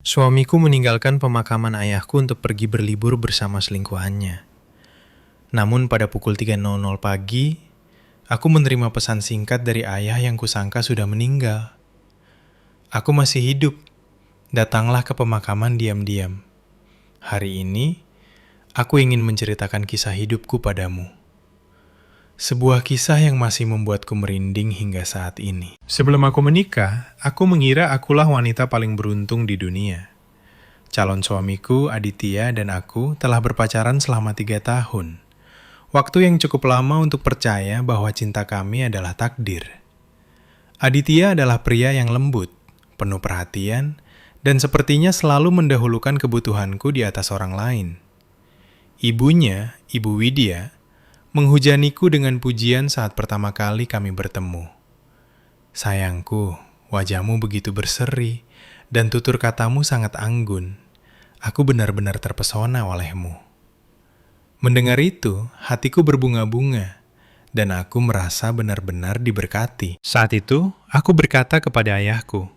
Suamiku meninggalkan pemakaman ayahku untuk pergi berlibur bersama selingkuhannya. Namun pada pukul 3.00 pagi, aku menerima pesan singkat dari ayah yang kusangka sudah meninggal. Aku masih hidup. Datanglah ke pemakaman diam-diam. Hari ini, aku ingin menceritakan kisah hidupku padamu. Sebuah kisah yang masih membuatku merinding hingga saat ini. Sebelum aku menikah, aku mengira akulah wanita paling beruntung di dunia. Calon suamiku, Aditya, dan aku telah berpacaran selama 3 tahun. Waktu yang cukup lama untuk percaya bahwa cinta kami adalah takdir. Aditya adalah pria yang lembut, penuh perhatian, dan sepertinya selalu mendahulukan kebutuhanku di atas orang lain. Ibunya, Ibu Widya, menghujaniku dengan pujian saat pertama kali kami bertemu. Sayangku, wajahmu begitu berseri, dan tutur katamu sangat anggun. Aku benar-benar terpesona olehmu. Mendengar itu, hatiku berbunga-bunga, dan aku merasa benar-benar diberkati. Saat itu, aku berkata kepada ayahku,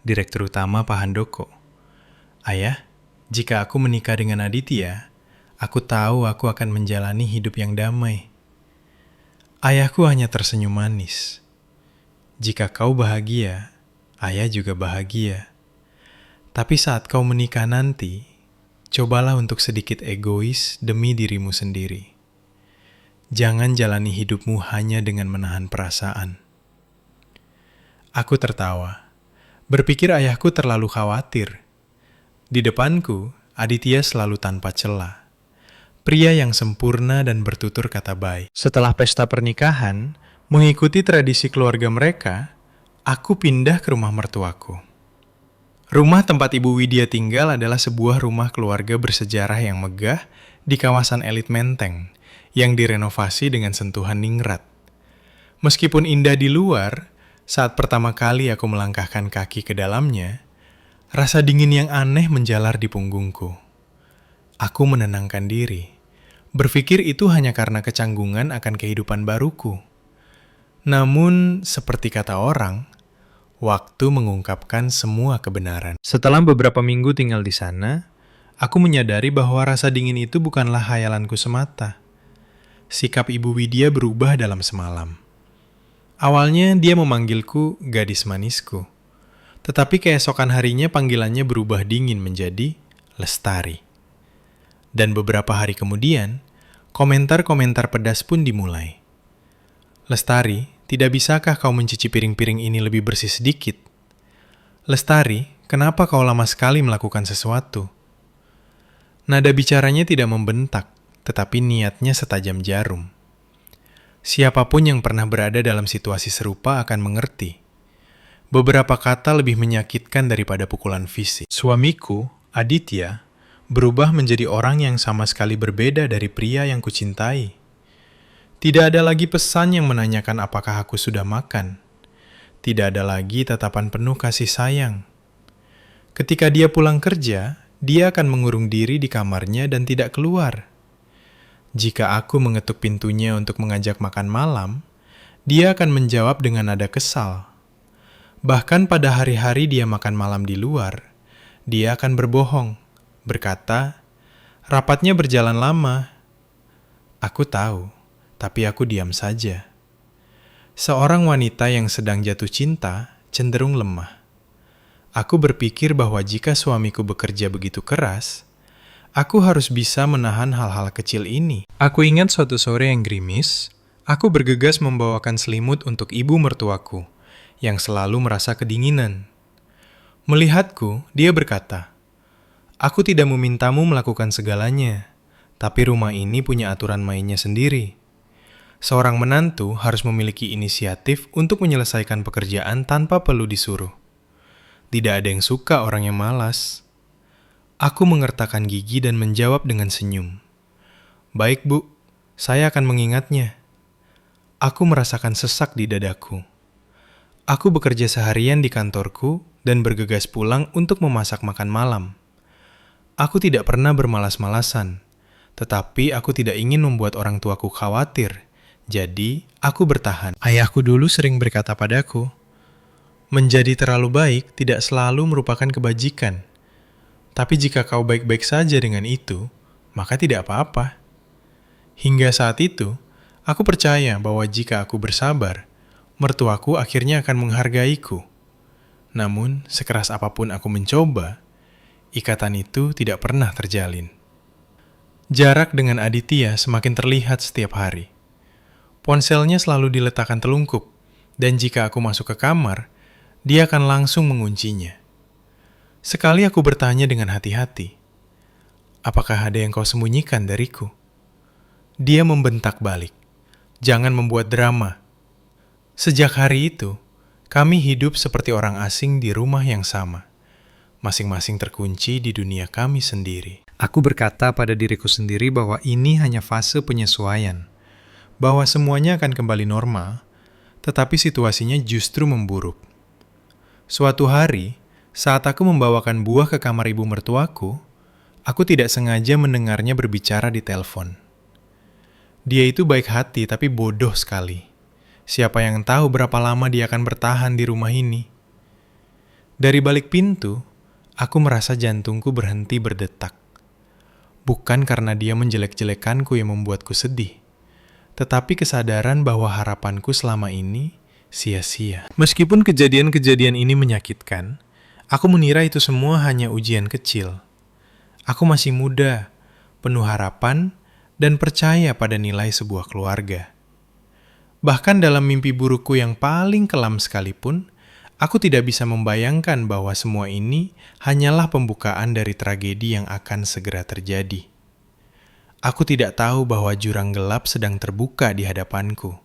Direktur Utama Pak Handoko, "Ayah, jika aku menikah dengan Aditya, aku tahu aku akan menjalani hidup yang damai." Ayahku hanya tersenyum manis. "Jika kau bahagia, ayah juga bahagia. Tapi saat kau menikah nanti, cobalah untuk sedikit egois demi dirimu sendiri. Jangan jalani hidupmu hanya dengan menahan perasaan." Aku tertawa. Berpikir ayahku terlalu khawatir. Di depanku, Aditya selalu tanpa celah. Pria yang sempurna dan bertutur kata baik. Setelah pesta pernikahan, mengikuti tradisi keluarga mereka, aku pindah ke rumah mertuaku. Rumah tempat Ibu Widya tinggal adalah sebuah rumah keluarga bersejarah yang megah di kawasan elit Menteng, yang direnovasi dengan sentuhan ningrat. Meskipun indah di luar, saat pertama kali aku melangkahkan kaki ke dalamnya, rasa dingin yang aneh menjalar di punggungku. Aku menenangkan diri, berpikir itu hanya karena kecanggungan akan kehidupan baruku. Namun, seperti kata orang, waktu mengungkapkan semua kebenaran. Setelah beberapa minggu tinggal di sana, aku menyadari bahwa rasa dingin itu bukanlah khayalanku semata. Sikap Ibu Widya berubah dalam semalam. Awalnya dia memanggilku gadis manisku, tetapi keesokan harinya panggilannya berubah dingin menjadi Lestari. Dan beberapa hari kemudian, komentar-komentar pedas pun dimulai. "Lestari, tidak bisakah kau mencuci piring-piring ini lebih bersih sedikit? Lestari, kenapa kau lama sekali melakukan sesuatu?" Nada bicaranya tidak membentak, tetapi niatnya setajam jarum. Siapapun yang pernah berada dalam situasi serupa akan mengerti. Beberapa kata lebih menyakitkan daripada pukulan fisik. Suamiku, Aditya, berubah menjadi orang yang sama sekali berbeda dari pria yang kucintai. Tidak ada lagi pesan yang menanyakan apakah aku sudah makan. Tidak ada lagi tatapan penuh kasih sayang. Ketika dia pulang kerja, dia akan mengurung diri di kamarnya dan tidak keluar. Jika aku mengetuk pintunya untuk mengajak makan malam, dia akan menjawab dengan nada kesal. Bahkan pada hari-hari dia makan malam di luar, dia akan berbohong, berkata, "Rapatnya berjalan lama." Aku tahu, tapi aku diam saja. Seorang wanita yang sedang jatuh cinta cenderung lemah. Aku berpikir bahwa jika suamiku bekerja begitu keras, aku harus bisa menahan hal-hal kecil ini. Aku ingat suatu sore yang gerimis, aku bergegas membawakan selimut untuk ibu mertuaku, yang selalu merasa kedinginan. Melihatku, dia berkata, "Aku tidak memintamu melakukan segalanya, tapi rumah ini punya aturan mainnya sendiri. Seorang menantu harus memiliki inisiatif untuk menyelesaikan pekerjaan tanpa perlu disuruh. Tidak ada yang suka orang yang malas." Aku mengertakkan gigi dan menjawab dengan senyum. "Baik, Bu, saya akan mengingatnya." Aku merasakan sesak di dadaku. Aku bekerja seharian di kantorku dan bergegas pulang untuk memasak makan malam. Aku tidak pernah bermalas-malasan, tetapi aku tidak ingin membuat orang tuaku khawatir, jadi aku bertahan. Ayahku dulu sering berkata padaku, menjadi terlalu baik tidak selalu merupakan kebajikan. Tapi jika kau baik-baik saja dengan itu, maka tidak apa-apa. Hingga saat itu, aku percaya bahwa jika aku bersabar, mertuaku akhirnya akan menghargaiku. Namun, sekeras apapun aku mencoba, ikatan itu tidak pernah terjalin. Jarak dengan Aditya semakin terlihat setiap hari. Ponselnya selalu diletakkan telungkup, dan jika aku masuk ke kamar, dia akan langsung menguncinya. Sekali aku bertanya dengan hati-hati, "Apakah ada yang kau sembunyikan dariku?" Dia membentak balik, "Jangan membuat drama." Sejak hari itu, kami hidup seperti orang asing di rumah yang sama. Masing-masing terkunci di dunia kami sendiri. Aku berkata pada diriku sendiri bahwa ini hanya fase penyesuaian, bahwa semuanya akan kembali normal, tetapi situasinya justru memburuk. Suatu hari, saat aku membawakan buah ke kamar ibu mertuaku, aku tidak sengaja mendengarnya berbicara di telepon. Dia itu baik hati tapi bodoh sekali. Siapa yang tahu berapa lama dia akan bertahan di rumah ini? Dari balik pintu, aku merasa jantungku berhenti berdetak. Bukan karena dia menjelek-jelekanku yang membuatku sedih, tetapi kesadaran bahwa harapanku selama ini sia-sia. Meskipun kejadian-kejadian ini menyakitkan, aku mengira itu semua hanya ujian kecil. Aku masih muda, penuh harapan, dan percaya pada nilai sebuah keluarga. Bahkan dalam mimpi burukku yang paling kelam sekalipun, aku tidak bisa membayangkan bahwa semua ini hanyalah pembukaan dari tragedi yang akan segera terjadi. Aku tidak tahu bahwa jurang gelap sedang terbuka di hadapanku.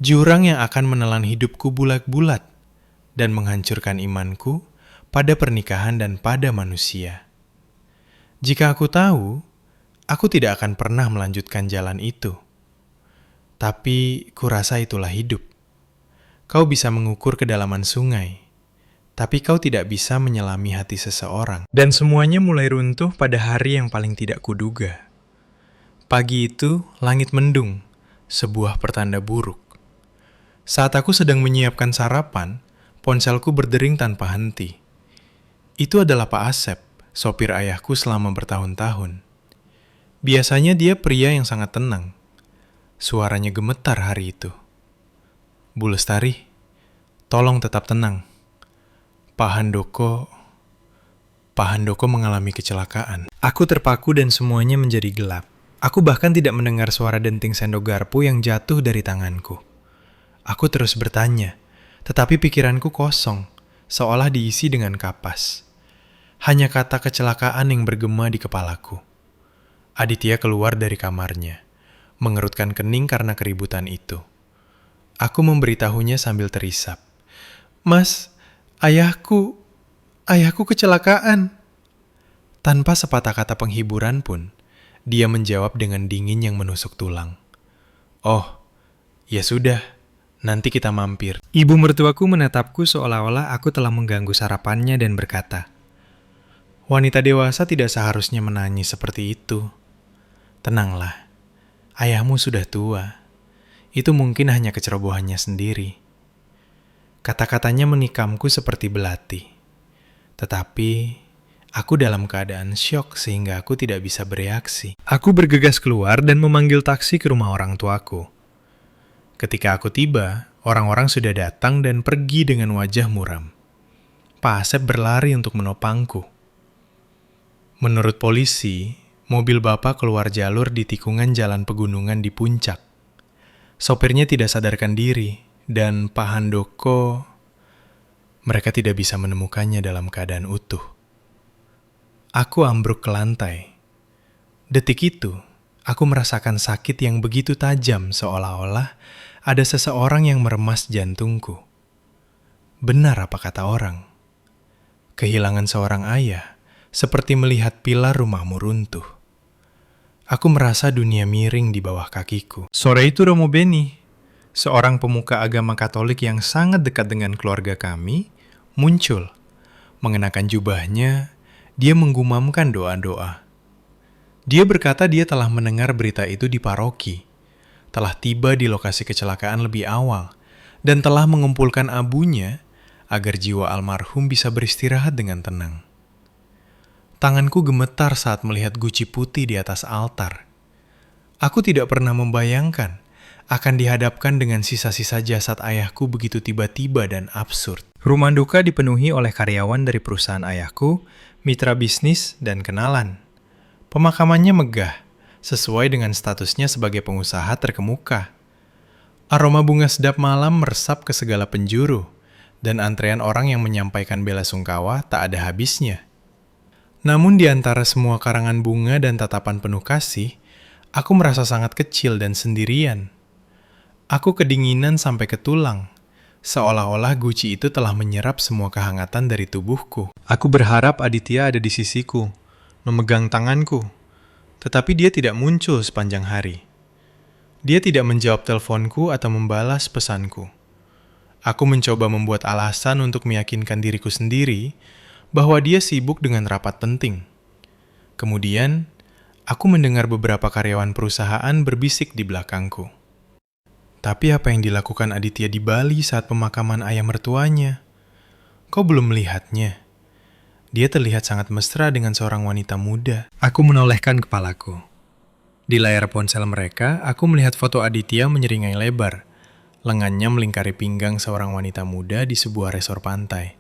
Jurang yang akan menelan hidupku bulat-bulat dan menghancurkan imanku pada pernikahan dan pada manusia. Jika aku tahu, aku tidak akan pernah melanjutkan jalan itu. Tapi kurasa itulah hidup. Kau bisa mengukur kedalaman sungai, tapi kau tidak bisa menyelami hati seseorang. Dan semuanya mulai runtuh pada hari yang paling tidak kuduga. Pagi itu, langit mendung, sebuah pertanda buruk. Saat aku sedang menyiapkan sarapan, ponselku berdering tanpa henti. Itu adalah Pak Asep, sopir ayahku selama bertahun-tahun. Biasanya dia pria yang sangat tenang. Suaranya gemetar hari itu. "Bu Lestari, tolong tetap tenang. Pak Handoko mengalami kecelakaan." Aku terpaku dan semuanya menjadi gelap. Aku bahkan tidak mendengar suara denting sendok garpu yang jatuh dari tanganku. Aku terus bertanya, tetapi pikiranku kosong, seolah diisi dengan kapas. Hanya kata kecelakaan yang bergema di kepalaku. Aditya keluar dari kamarnya, mengerutkan kening karena keributan itu. Aku memberitahunya sambil terisap. "Mas, ayahku kecelakaan." Tanpa sepatah kata penghiburan pun, dia menjawab dengan dingin yang menusuk tulang. "Oh, ya sudah, nanti kita mampir." Ibu mertuaku menatapku seolah-olah aku telah mengganggu sarapannya dan berkata, "Wanita dewasa tidak seharusnya menangis seperti itu. Tenanglah, ayahmu sudah tua. Itu mungkin hanya kecerobohannya sendiri." Kata-katanya menikamku seperti belati. Tetapi, aku dalam keadaan syok sehingga aku tidak bisa bereaksi. Aku bergegas keluar dan memanggil taksi ke rumah orang tuaku. Ketika aku tiba, orang-orang sudah datang dan pergi dengan wajah muram. Pak Asep berlari untuk menopangku. Menurut polisi, mobil bapak keluar jalur di tikungan jalan pegunungan di puncak. Sopirnya tidak sadarkan diri, dan Pak Handoko, mereka tidak bisa menemukannya dalam keadaan utuh. Aku ambruk ke lantai. Detik itu, aku merasakan sakit yang begitu tajam seolah-olah ada seseorang yang meremas jantungku. Benar apa kata orang? Kehilangan seorang ayah, seperti melihat pilar rumahmu runtuh. Aku merasa dunia miring di bawah kakiku. Sore itu Romo Beni, seorang pemuka agama Katolik yang sangat dekat dengan keluarga kami, muncul. Mengenakan jubahnya, dia menggumamkan doa-doa. Dia berkata dia telah mendengar berita itu di paroki, telah tiba di lokasi kecelakaan lebih awal, dan telah mengumpulkan abunya agar jiwa almarhum bisa beristirahat dengan tenang. Tanganku gemetar saat melihat guci putih di atas altar. Aku tidak pernah membayangkan akan dihadapkan dengan sisa-sisa jasad ayahku begitu tiba-tiba dan absurd. Rumah duka dipenuhi oleh karyawan dari perusahaan ayahku, mitra bisnis, dan kenalan. Pemakamannya megah, sesuai dengan statusnya sebagai pengusaha terkemuka. Aroma bunga sedap malam meresap ke segala penjuru, dan antrean orang yang menyampaikan bela sungkawa tak ada habisnya. Namun di antara semua karangan bunga dan tatapan penuh kasih, aku merasa sangat kecil dan sendirian. Aku kedinginan sampai ke tulang, seolah-olah guci itu telah menyerap semua kehangatan dari tubuhku. Aku berharap Aditya ada di sisiku, memegang tanganku, tetapi dia tidak muncul sepanjang hari. Dia tidak menjawab teleponku atau membalas pesanku. Aku mencoba membuat alasan untuk meyakinkan diriku sendiri bahwa dia sibuk dengan rapat penting. Kemudian, aku mendengar beberapa karyawan perusahaan berbisik di belakangku. Tapi apa yang dilakukan Aditya di Bali saat pemakaman ayah mertuanya? Kau belum melihatnya? Dia terlihat sangat mesra dengan seorang wanita muda. Aku menolehkan kepalaku. Di layar ponsel mereka, aku melihat foto Aditya menyeringai lebar. Lengannya melingkari pinggang seorang wanita muda di sebuah resor pantai.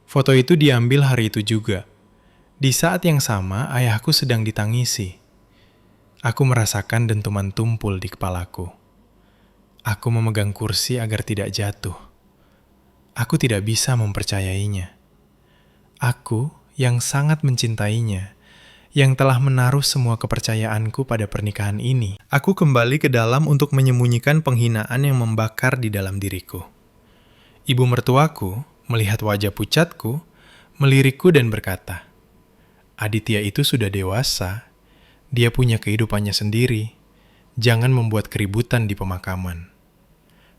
Foto itu diambil hari itu juga. Di saat yang sama, ayahku sedang ditangisi. Aku merasakan dentuman tumpul di kepalaku. Aku memegang kursi agar tidak jatuh. Aku tidak bisa mempercayainya. Aku yang sangat mencintainya, yang telah menaruh semua kepercayaanku pada pernikahan ini. Aku kembali ke dalam untuk menyembunyikan penghinaan yang membakar di dalam diriku. Ibu mertuaku melihat wajah pucatku, melirikku dan berkata, "Aditya itu sudah dewasa, dia punya kehidupannya sendiri, jangan membuat keributan di pemakaman."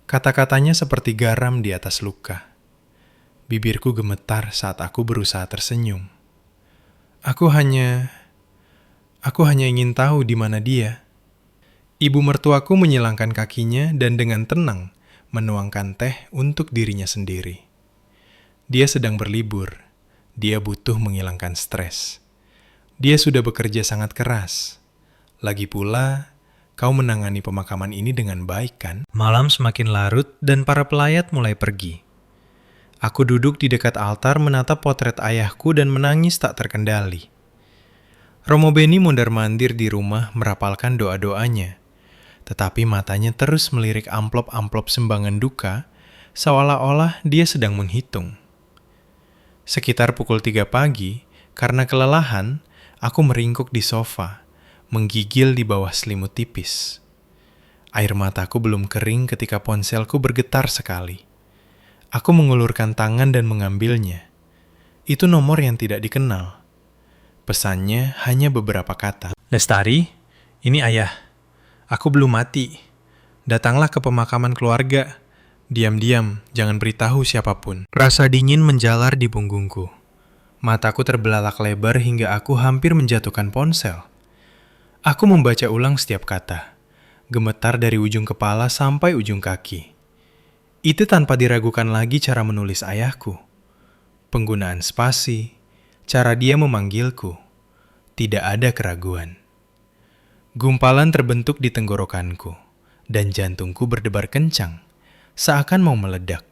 Kata-katanya seperti garam di atas luka. Bibirku gemetar saat aku berusaha tersenyum. Aku hanya ingin tahu di mana dia. Ibu mertuaku menyilangkan kakinya dan dengan tenang menuangkan teh untuk dirinya sendiri. Dia sedang berlibur. Dia butuh menghilangkan stres. Dia sudah bekerja sangat keras. Lagi pula, kau menangani pemakaman ini dengan baik, kan? Malam semakin larut dan para pelayat mulai pergi. Aku duduk di dekat altar menatap potret ayahku dan menangis tak terkendali. Romo Beni mondar-mandir di rumah merapalkan doa-doanya, tetapi matanya terus melirik amplop-amplop sumbangan duka, seolah-olah dia sedang menghitung. Sekitar pukul 3 pagi, karena kelelahan, aku meringkuk di sofa, menggigil di bawah selimut tipis. Air mataku belum kering ketika ponselku bergetar sekali. Aku mengulurkan tangan dan mengambilnya. Itu nomor yang tidak dikenal. Pesannya hanya beberapa kata. "Lestari, ini ayah. Aku belum mati. Datanglah ke pemakaman keluarga. Diam-diam, jangan beritahu siapapun." Rasa dingin menjalar di punggungku. Mataku terbelalak lebar hingga aku hampir menjatuhkan ponsel. Aku membaca ulang setiap kata, gemetar dari ujung kepala sampai ujung kaki. Itu tanpa diragukan lagi cara menulis ayahku. Penggunaan spasi, cara dia memanggilku. Tidak ada keraguan. Gumpalan terbentuk di tenggorokanku, dan jantungku berdebar kencang, seakan mau meledak.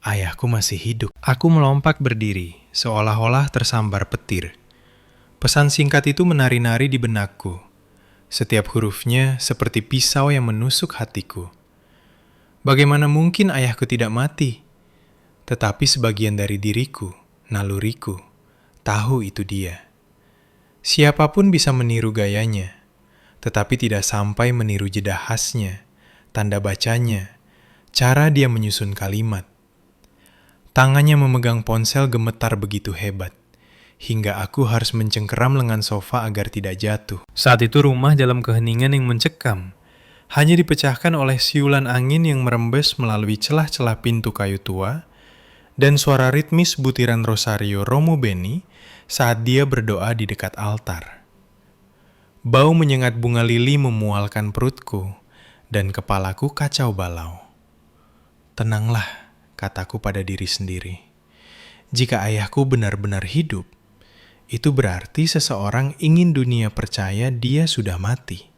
Ayahku masih hidup. Aku melompat berdiri, seolah-olah tersambar petir. Pesan singkat itu menari-nari di benakku. Setiap hurufnya seperti pisau yang menusuk hatiku. Bagaimana mungkin ayahku tidak mati? Tetapi sebagian dari diriku, naluriku, tahu itu dia. Siapapun bisa meniru gayanya, tetapi tidak sampai meniru jeda khasnya, tanda bacanya, cara dia menyusun kalimat. Tangannya memegang ponsel gemetar begitu hebat, hingga aku harus mencengkeram lengan sofa agar tidak jatuh. Saat itu rumah dalam keheningan yang mencekam, hanya dipecahkan oleh siulan angin yang merembes melalui celah-celah pintu kayu tua, dan suara ritmis butiran rosario Romo Beni saat dia berdoa di dekat altar. Bau menyengat bunga lili memualkan perutku, dan kepalaku kacau balau. "Tenanglah," kataku pada diri sendiri. "Jika ayahku benar-benar hidup, itu berarti seseorang ingin dunia percaya dia sudah mati.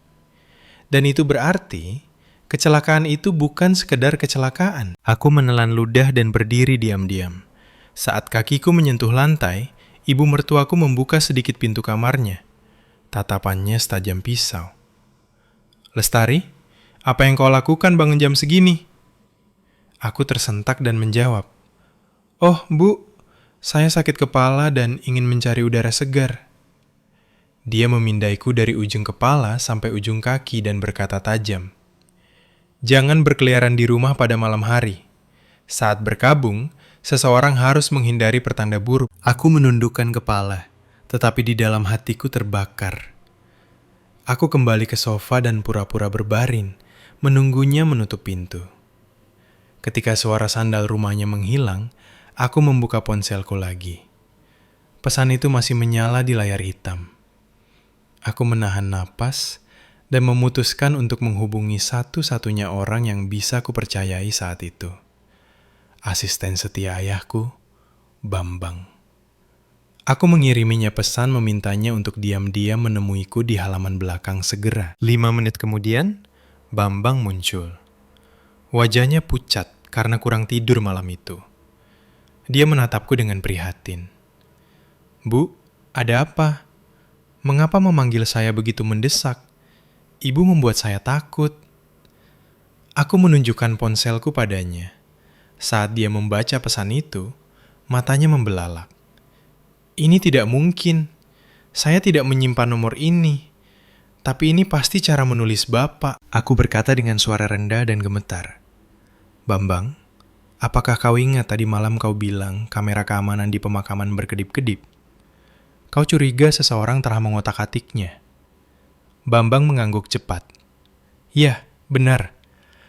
Dan itu berarti kecelakaan itu bukan sekedar kecelakaan. Aku menelan ludah dan berdiri diam-diam. Saat kakiku menyentuh lantai, ibu mertuaku membuka sedikit pintu kamarnya. Tatapannya setajam pisau. "Lestari, apa yang kau lakukan bangun jam segini?" Aku tersentak dan menjawab, "Oh, Bu, saya sakit kepala dan ingin mencari udara segar." Dia memindaiku dari ujung kepala sampai ujung kaki dan berkata tajam, "Jangan berkeliaran di rumah pada malam hari. Saat berkabung, seseorang harus menghindari pertanda buruk." Aku menundukkan kepala, tetapi di dalam hatiku terbakar. Aku kembali ke sofa dan pura-pura berbaring, menunggunya menutup pintu. Ketika suara sandal rumahnya menghilang, aku membuka ponselku lagi. Pesan itu masih menyala di layar hitam. Aku menahan napas dan memutuskan untuk menghubungi satu-satunya orang yang bisa kupercayai saat itu. Asisten setia ayahku, Bambang. Aku mengiriminya pesan memintanya untuk diam-diam menemuiku di halaman belakang segera. 5 menit kemudian, Bambang muncul. Wajahnya pucat karena kurang tidur malam itu. Dia menatapku dengan prihatin. "Bu, ada apa? Mengapa memanggil saya begitu mendesak? Ibu membuat saya takut." Aku menunjukkan ponselku padanya. Saat dia membaca pesan itu, matanya membelalak. "Ini tidak mungkin. Saya tidak menyimpan nomor ini. Tapi ini pasti cara menulis Bapak," aku berkata dengan suara rendah dan gemetar. "Bambang, apakah kau ingat tadi malam kau bilang kamera keamanan di pemakaman berkedip-kedip? Kau curiga seseorang telah mengotak-atiknya." Bambang mengangguk cepat. "Ya, benar.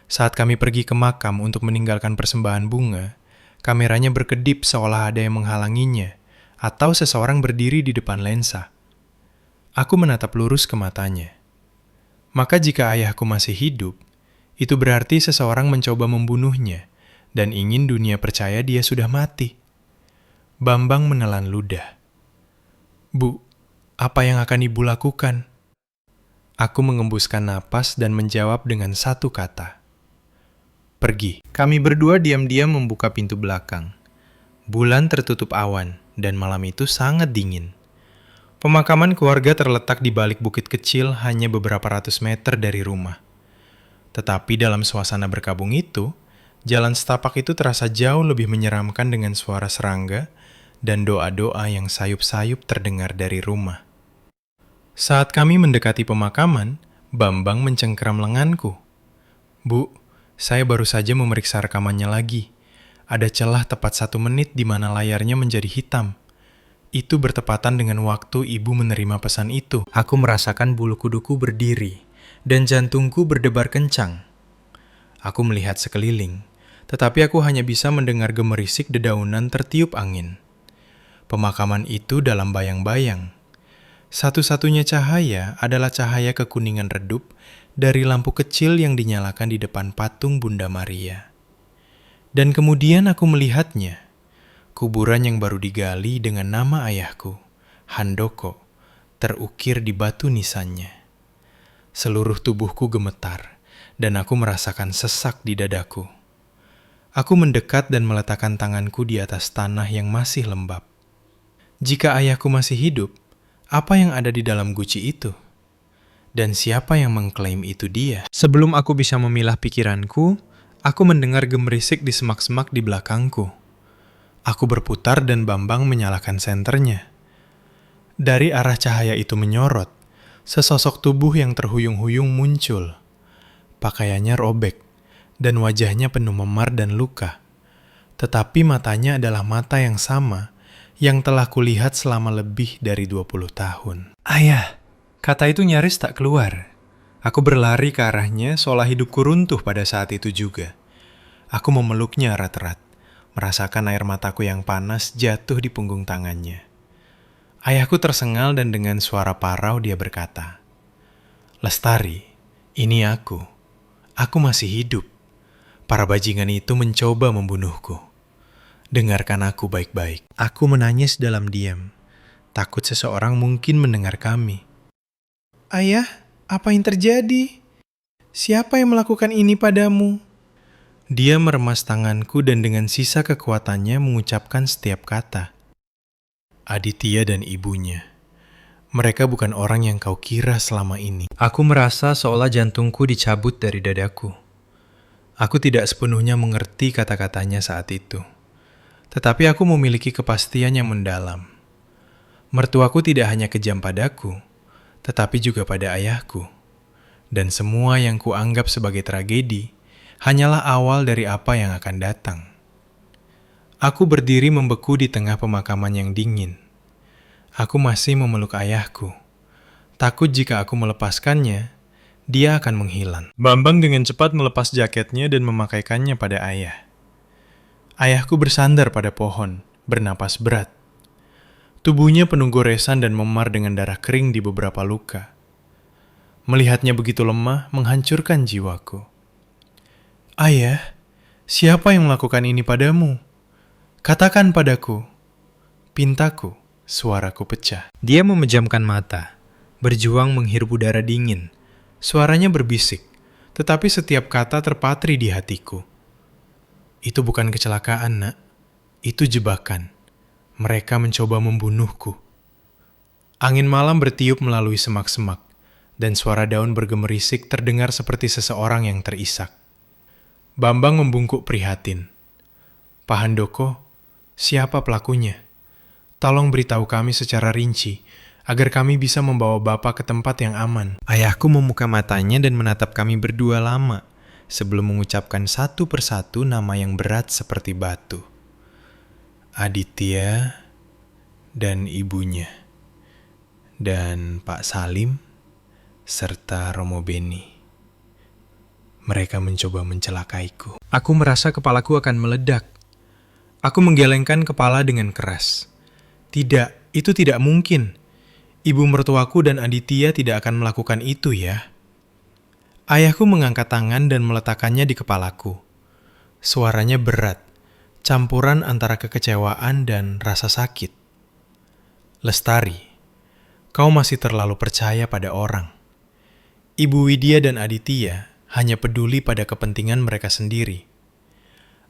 Saat kami pergi ke makam untuk meninggalkan persembahan bunga, kameranya berkedip seolah ada yang menghalanginya, atau seseorang berdiri di depan lensa." Aku menatap lurus ke matanya. Maka jika ayahku masih hidup, itu berarti seseorang mencoba membunuhnya dan ingin dunia percaya dia sudah mati. Bambang menelan ludah. "Bu, apa yang akan ibu lakukan?" Aku mengembuskan napas dan menjawab dengan satu kata. "Pergi." Kami berdua diam-diam membuka pintu belakang. Bulan tertutup awan dan malam itu sangat dingin. Pemakaman keluarga terletak di balik bukit kecil hanya beberapa ratus meter dari rumah. Tetapi dalam suasana berkabung itu, jalan setapak itu terasa jauh lebih menyeramkan dengan suara serangga dan doa-doa yang sayup-sayup terdengar dari rumah. Saat kami mendekati pemakaman, Bambang mencengkeram lenganku. "Bu, saya baru saja memeriksa rekamannya lagi. Ada celah tepat 1 menit di mana layarnya menjadi hitam. Itu bertepatan dengan waktu ibu menerima pesan itu." Aku merasakan bulu kuduku berdiri dan jantungku berdebar kencang. Aku melihat sekeliling, tetapi aku hanya bisa mendengar gemerisik dedaunan tertiup angin. Pemakaman itu dalam bayang-bayang. Satu-satunya cahaya adalah cahaya kekuningan redup dari lampu kecil yang dinyalakan di depan patung Bunda Maria. Dan kemudian aku melihatnya, kuburan yang baru digali dengan nama ayahku, Handoko, terukir di batu nisannya. Seluruh tubuhku gemetar, dan aku merasakan sesak di dadaku. Aku mendekat dan meletakkan tanganku di atas tanah yang masih lembab. Jika ayahku masih hidup, apa yang ada di dalam guci itu? Dan siapa yang mengklaim itu dia? Sebelum aku bisa memilah pikiranku, aku mendengar gemerisik di semak-semak di belakangku. Aku berputar dan Bambang menyalakan senternya. Dari arah cahaya itu menyorot, sesosok tubuh yang terhuyung-huyung muncul. Pakaiannya robek, dan wajahnya penuh memar dan luka. Tetapi matanya adalah mata yang sama, yang telah kulihat selama lebih dari 20 tahun. "Ayah!" Kata itu nyaris tak keluar. Aku berlari ke arahnya seolah hidupku runtuh pada saat itu juga. Aku memeluknya erat-erat, merasakan air mataku yang panas jatuh di punggung tangannya. Ayahku tersengal dan dengan suara parau dia berkata, "Lestari, ini aku. Aku masih hidup. Para bajingan itu mencoba membunuhku. Dengarkan aku baik-baik." Aku menangis dalam diam. takut seseorang mungkin mendengar kami. "Ayah, apa yang terjadi? Siapa yang melakukan ini padamu?" Dia meremas tanganku dan dengan sisa kekuatannya mengucapkan setiap kata. Aditya dan ibunya. Mereka bukan orang yang kau kira selama ini. Aku merasa seolah jantungku dicabut dari dadaku. Aku tidak sepenuhnya mengerti kata-katanya saat itu. Tetapi aku memiliki kepastian yang mendalam. Mertuaku tidak hanya kejam padaku, tetapi juga pada ayahku. Dan semua yang kuanggap sebagai tragedi hanyalah awal dari apa yang akan datang. Aku berdiri membeku di tengah pemakaman yang dingin. Aku masih memeluk ayahku. Takut jika aku melepaskannya, dia akan menghilang. Bambang dengan cepat melepas jaketnya dan memakaikannya pada ayah. Ayahku bersandar pada pohon, bernapas berat. Tubuhnya penuh goresan dan memar dengan darah kering di beberapa luka. Melihatnya begitu lemah menghancurkan jiwaku. "Ayah, siapa yang melakukan ini padamu? Katakan padaku." Pintaku, suaraku pecah. Dia memejamkan mata, berjuang menghirup udara dingin. Suaranya berbisik, tetapi setiap kata terpatri di hatiku. "Itu bukan kecelakaan, Nak. Itu jebakan. Mereka mencoba membunuhku." Angin malam bertiup melalui semak-semak, dan suara daun bergemerisik terdengar seperti seseorang yang terisak. Bambang membungkuk prihatin. "Pak Handoko, siapa pelakunya? Tolong beritahu kami secara rinci, agar kami bisa membawa Bapak ke tempat yang aman." Ayahku membuka matanya dan menatap kami berdua lama, sebelum mengucapkan satu persatu nama yang berat seperti batu. Aditya dan ibunya, dan Pak Salim, serta Romo Beni. Mereka mencoba mencelakaiku. Aku merasa kepalaku akan meledak. Aku menggelengkan kepala dengan keras. Tidak, itu tidak mungkin. Ibu mertuaku dan Aditya tidak akan melakukan itu ya. Ayahku mengangkat tangan dan meletakkannya di kepalaku. Suaranya berat, campuran antara kekecewaan dan rasa sakit. "Lestari, kau masih terlalu percaya pada orang. Ibu Widya dan Aditya hanya peduli pada kepentingan mereka sendiri.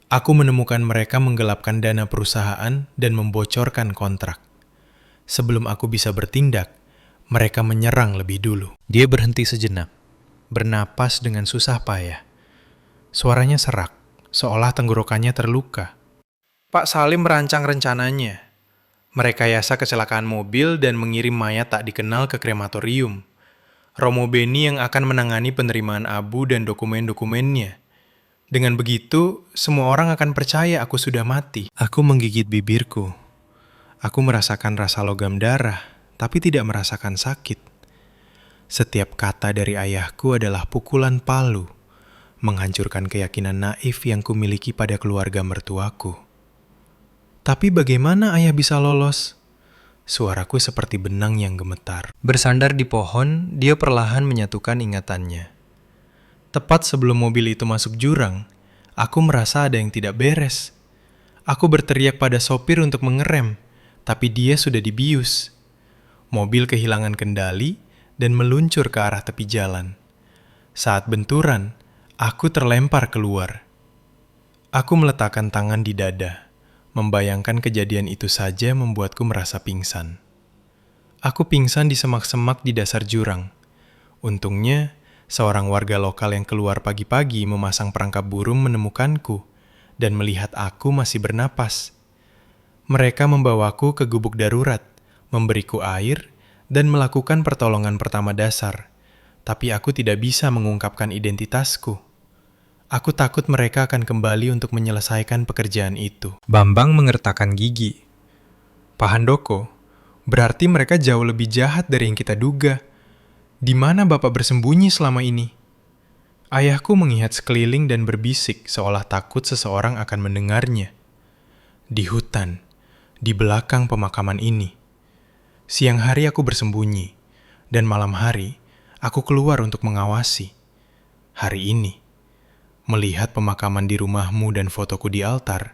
Aku menemukan mereka menggelapkan dana perusahaan dan membocorkan kontrak. Sebelum aku bisa bertindak, mereka menyerang lebih dulu." Dia berhenti sejenak, bernapas dengan susah payah. Suaranya serak, seolah tenggorokannya terluka. "Pak Salim merancang rencananya. Merekayasa kecelakaan mobil dan mengirim mayat tak dikenal ke krematorium. Romo Beni yang akan menangani penerimaan abu dan dokumen-dokumennya. Dengan begitu, semua orang akan percaya aku sudah mati." Aku menggigit bibirku. Aku merasakan rasa logam darah, tapi tidak merasakan sakit. Setiap kata dari ayahku adalah pukulan palu, menghancurkan keyakinan naif yang kumiliki pada keluarga mertuaku. "Tapi bagaimana ayah bisa lolos?" Suaraku seperti benang yang gemetar. Bersandar di pohon, dia perlahan menyatukan ingatannya. Tepat sebelum mobil itu masuk jurang, aku merasa ada yang tidak beres. Aku berteriak pada sopir untuk mengerem, tapi dia sudah dibius. Mobil kehilangan kendali dan meluncur ke arah tepi jalan. Saat benturan, aku terlempar keluar. Aku meletakkan tangan di dada. Membayangkan kejadian itu saja membuatku merasa pingsan. Aku pingsan di semak-semak di dasar jurang. Untungnya, seorang warga lokal yang keluar pagi-pagi memasang perangkap burung menemukanku dan melihat aku masih bernapas. Mereka membawaku ke gubuk darurat, memberiku air, dan melakukan pertolongan pertama dasar. Tapi aku tidak bisa mengungkapkan identitasku. Aku takut mereka akan kembali untuk menyelesaikan pekerjaan itu. Bambang mengertakkan gigi. "Pak Handoko, berarti mereka jauh lebih jahat dari yang kita duga. Di mana Bapak bersembunyi selama ini?" Ayahku mengingat sekeliling dan berbisik seolah takut seseorang akan mendengarnya. "Di hutan, di belakang pemakaman ini. Siang hari aku bersembunyi, dan malam hari aku keluar untuk mengawasi. Hari ini, melihat pemakaman di rumahmu dan fotoku di altar,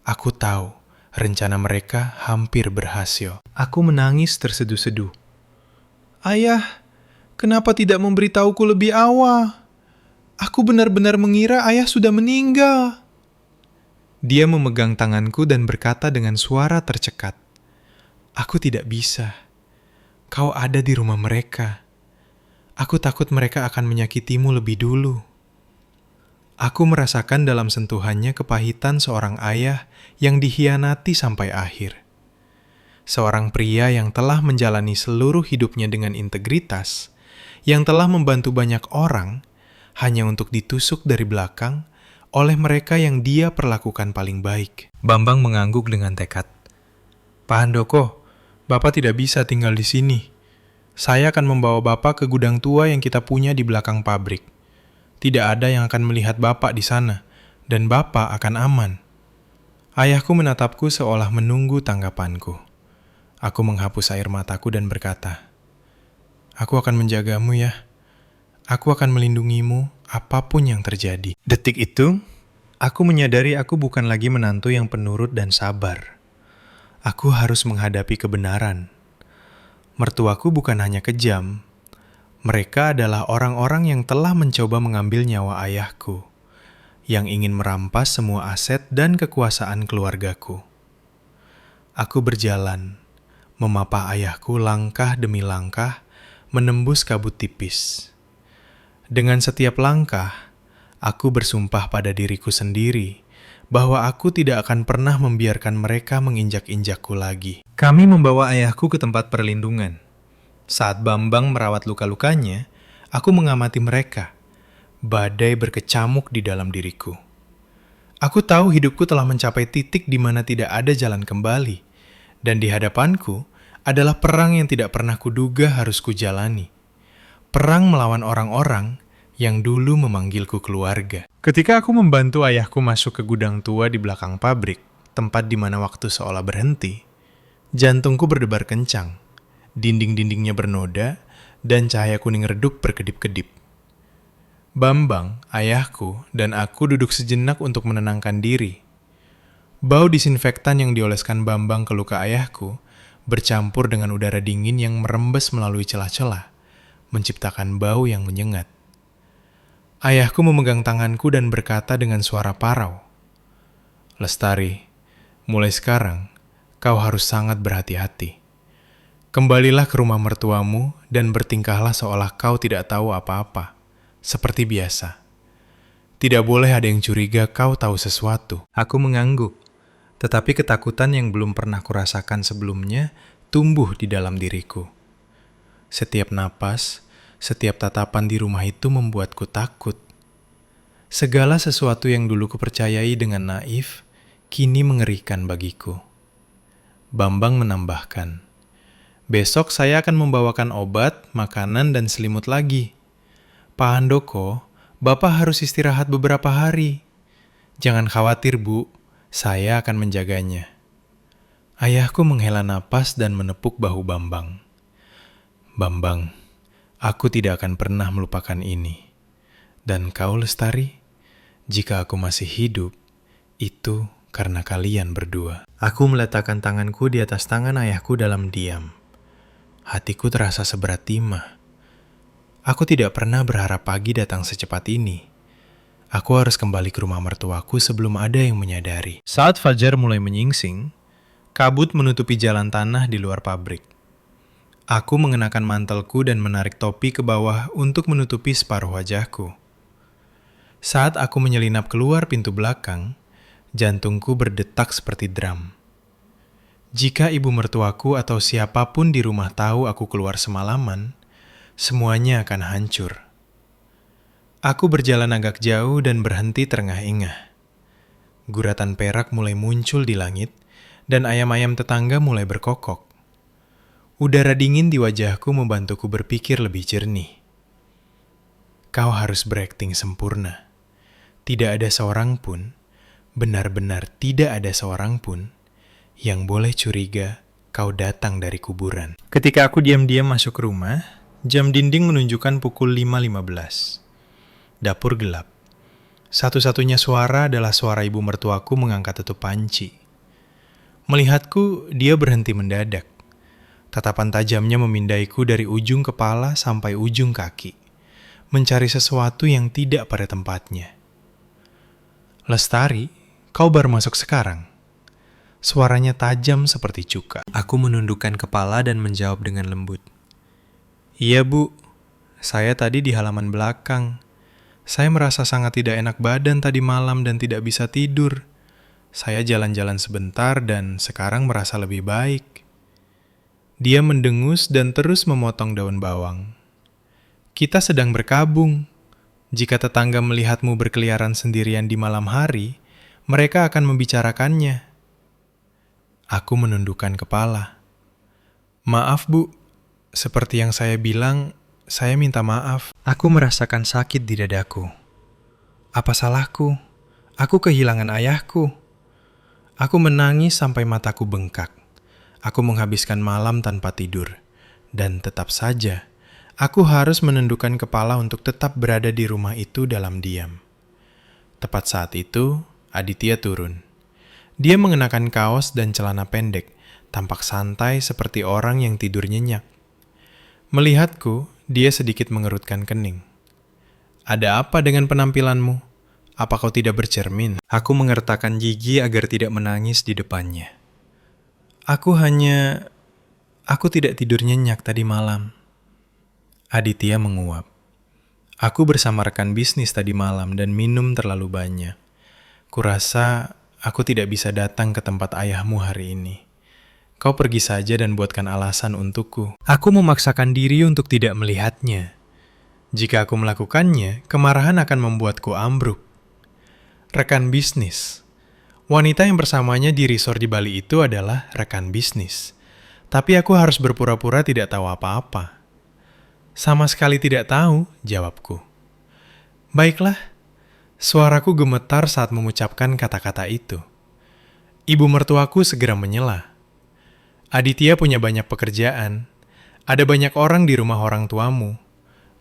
aku tahu Rencana mereka hampir berhasil. Aku menangis terseduh-seduh. Ayah, kenapa tidak memberitahuku lebih awal? Aku benar-benar mengira ayah sudah meninggal. Dia memegang tanganku dan berkata dengan suara tercekat, "Aku tidak bisa. Kau ada di rumah mereka. Aku takut mereka akan menyakitimu lebih dulu." Aku merasakan dalam sentuhannya kepahitan seorang ayah yang dikhianati sampai akhir. Seorang pria yang telah menjalani seluruh hidupnya dengan integritas, yang telah membantu banyak orang, hanya untuk ditusuk dari belakang oleh mereka yang dia perlakukan paling baik. Bambang mengangguk dengan tekad. "Pak Handoko, Bapak tidak bisa tinggal di sini. Saya akan membawa Bapak ke gudang tua yang kita punya di belakang pabrik. Tidak ada yang akan melihat Bapak di sana, dan Bapak akan aman." Ayahku menatapku seolah menunggu tanggapanku. Aku menghapus air mataku dan berkata, "Aku akan menjagamu ya. Aku akan melindungimu apapun yang terjadi." Detik itu, aku menyadari aku bukan lagi menantu yang penurut dan sabar. Aku harus menghadapi kebenaran. Mertuaku bukan hanya kejam. Mereka adalah orang-orang yang telah mencoba mengambil nyawa ayahku, yang ingin merampas semua aset dan kekuasaan keluargaku. Aku berjalan, memapah ayahku langkah demi langkah, menembus kabut tipis. Dengan setiap langkah, aku bersumpah pada diriku sendiri bahwa aku tidak akan pernah membiarkan mereka menginjak-injakku lagi. Kami membawa ayahku ke tempat perlindungan. Saat Bambang merawat luka-lukanya, aku mengamati mereka. Badai berkecamuk di dalam diriku. Aku tahu hidupku telah mencapai titik di mana tidak ada jalan kembali, dan di hadapanku adalah perang yang tidak pernah kuduga harus kujalani. Perang melawan orang-orang yang dulu memanggilku keluarga. Ketika aku membantu ayahku masuk ke gudang tua di belakang pabrik, tempat di mana waktu seolah berhenti, jantungku berdebar kencang. Dinding-dindingnya bernoda, dan cahaya kuning redup berkedip-kedip. Bambang, ayahku, dan aku duduk sejenak untuk menenangkan diri. Bau disinfektan yang dioleskan Bambang ke luka ayahku bercampur dengan udara dingin yang merembes melalui celah-celah, menciptakan bau yang menyengat. Ayahku memegang tanganku dan berkata dengan suara parau, "Lestari, mulai sekarang kau harus sangat berhati-hati. Kembalilah ke rumah mertuamu dan bertingkahlah seolah kau tidak tahu apa-apa, seperti biasa. Tidak boleh ada yang curiga kau tahu sesuatu." Aku mengangguk, tetapi ketakutan yang belum pernah kurasakan sebelumnya tumbuh di dalam diriku. Setiap napas, setiap tatapan di rumah itu membuatku takut. Segala sesuatu yang dulu kupercayai dengan naif, kini mengerikan bagiku. Bambang menambahkan, "Besok saya akan membawakan obat, makanan, dan selimut lagi. Pak Handoko, Bapak harus istirahat beberapa hari. Jangan khawatir, Bu. Saya akan menjaganya." Ayahku menghela napas dan menepuk bahu Bambang. "Bambang, aku tidak akan pernah melupakan ini. Dan kau, Lestari, jika aku masih hidup, itu karena kalian berdua." Aku meletakkan tanganku di atas tangan ayahku dalam diam. Hatiku terasa seberat timah. Aku tidak pernah berharap pagi datang secepat ini. Aku harus kembali ke rumah mertuaku sebelum ada yang menyadari. Saat fajar mulai menyingsing, kabut menutupi jalan tanah di luar pabrik. Aku mengenakan mantelku dan menarik topi ke bawah untuk menutupi separuh wajahku. Saat aku menyelinap keluar pintu belakang, jantungku berdetak seperti drum. Jika ibu mertuaku atau siapapun di rumah tahu aku keluar semalaman, semuanya akan hancur. Aku berjalan agak jauh dan berhenti terengah-engah. Guratan perak mulai muncul di langit, dan ayam-ayam tetangga mulai berkokok. Udara dingin di wajahku membantuku berpikir lebih jernih. Kau harus berakting sempurna. Tidak ada seorang pun, benar-benar tidak ada seorang pun, yang boleh curiga kau datang dari kuburan. Ketika aku diam-diam masuk rumah, jam dinding menunjukkan pukul 5.15. Dapur gelap. Satu-satunya suara adalah suara ibu mertuaku mengangkat tutup panci. Melihatku, dia berhenti mendadak. Tatapan tajamnya memindaiku dari ujung kepala sampai ujung kaki, mencari sesuatu yang tidak pada tempatnya. "Lestari, kau baru masuk sekarang?" Suaranya tajam seperti cuka. Aku menundukkan kepala dan menjawab dengan lembut. "Iya, Bu. Saya tadi di halaman belakang. Saya merasa sangat tidak enak badan tadi malam dan tidak bisa tidur. Saya jalan-jalan sebentar dan sekarang merasa lebih baik." Dia mendengus dan terus memotong daun bawang. "Kita sedang berkabung. Jika tetangga melihatmu berkeliaran sendirian di malam hari, mereka akan membicarakannya." Aku menundukkan kepala. "Maaf, Bu. Seperti yang saya bilang, saya minta maaf." Aku merasakan sakit di dadaku. Apa salahku? Aku kehilangan ayahku. Aku menangis sampai mataku bengkak. Aku menghabiskan malam tanpa tidur. Dan tetap saja, aku harus menundukkan kepala untuk tetap berada di rumah itu dalam diam. Tepat saat itu, Aditya turun. Dia mengenakan kaos dan celana pendek, tampak santai seperti orang yang tidur nyenyak. Melihatku, dia sedikit mengerutkan kening. "Ada apa dengan penampilanmu? Apa kau tidak bercermin?" Aku mengertakkan gigi agar tidak menangis di depannya. Aku tidak tidur nyenyak tadi malam." Aditya menguap. "Aku bersama rekan bisnis tadi malam dan minum terlalu banyak. Kurasa aku tidak bisa datang ke tempat ayahmu hari ini. Kau pergi saja dan buatkan alasan untukku." Aku memaksakan diri untuk tidak melihatnya. Jika aku melakukannya, kemarahan akan membuatku ambruk. Rekan bisnis. Wanita yang bersamanya di resort di Bali itu adalah rekan bisnis. Tapi aku harus berpura-pura tidak tahu apa-apa. "Sama sekali tidak tahu," jawabku. "Baiklah." Suaraku gemetar saat mengucapkan kata-kata itu. Ibu mertuaku segera menyela. "Aditya punya banyak pekerjaan. Ada banyak orang di rumah orang tuamu.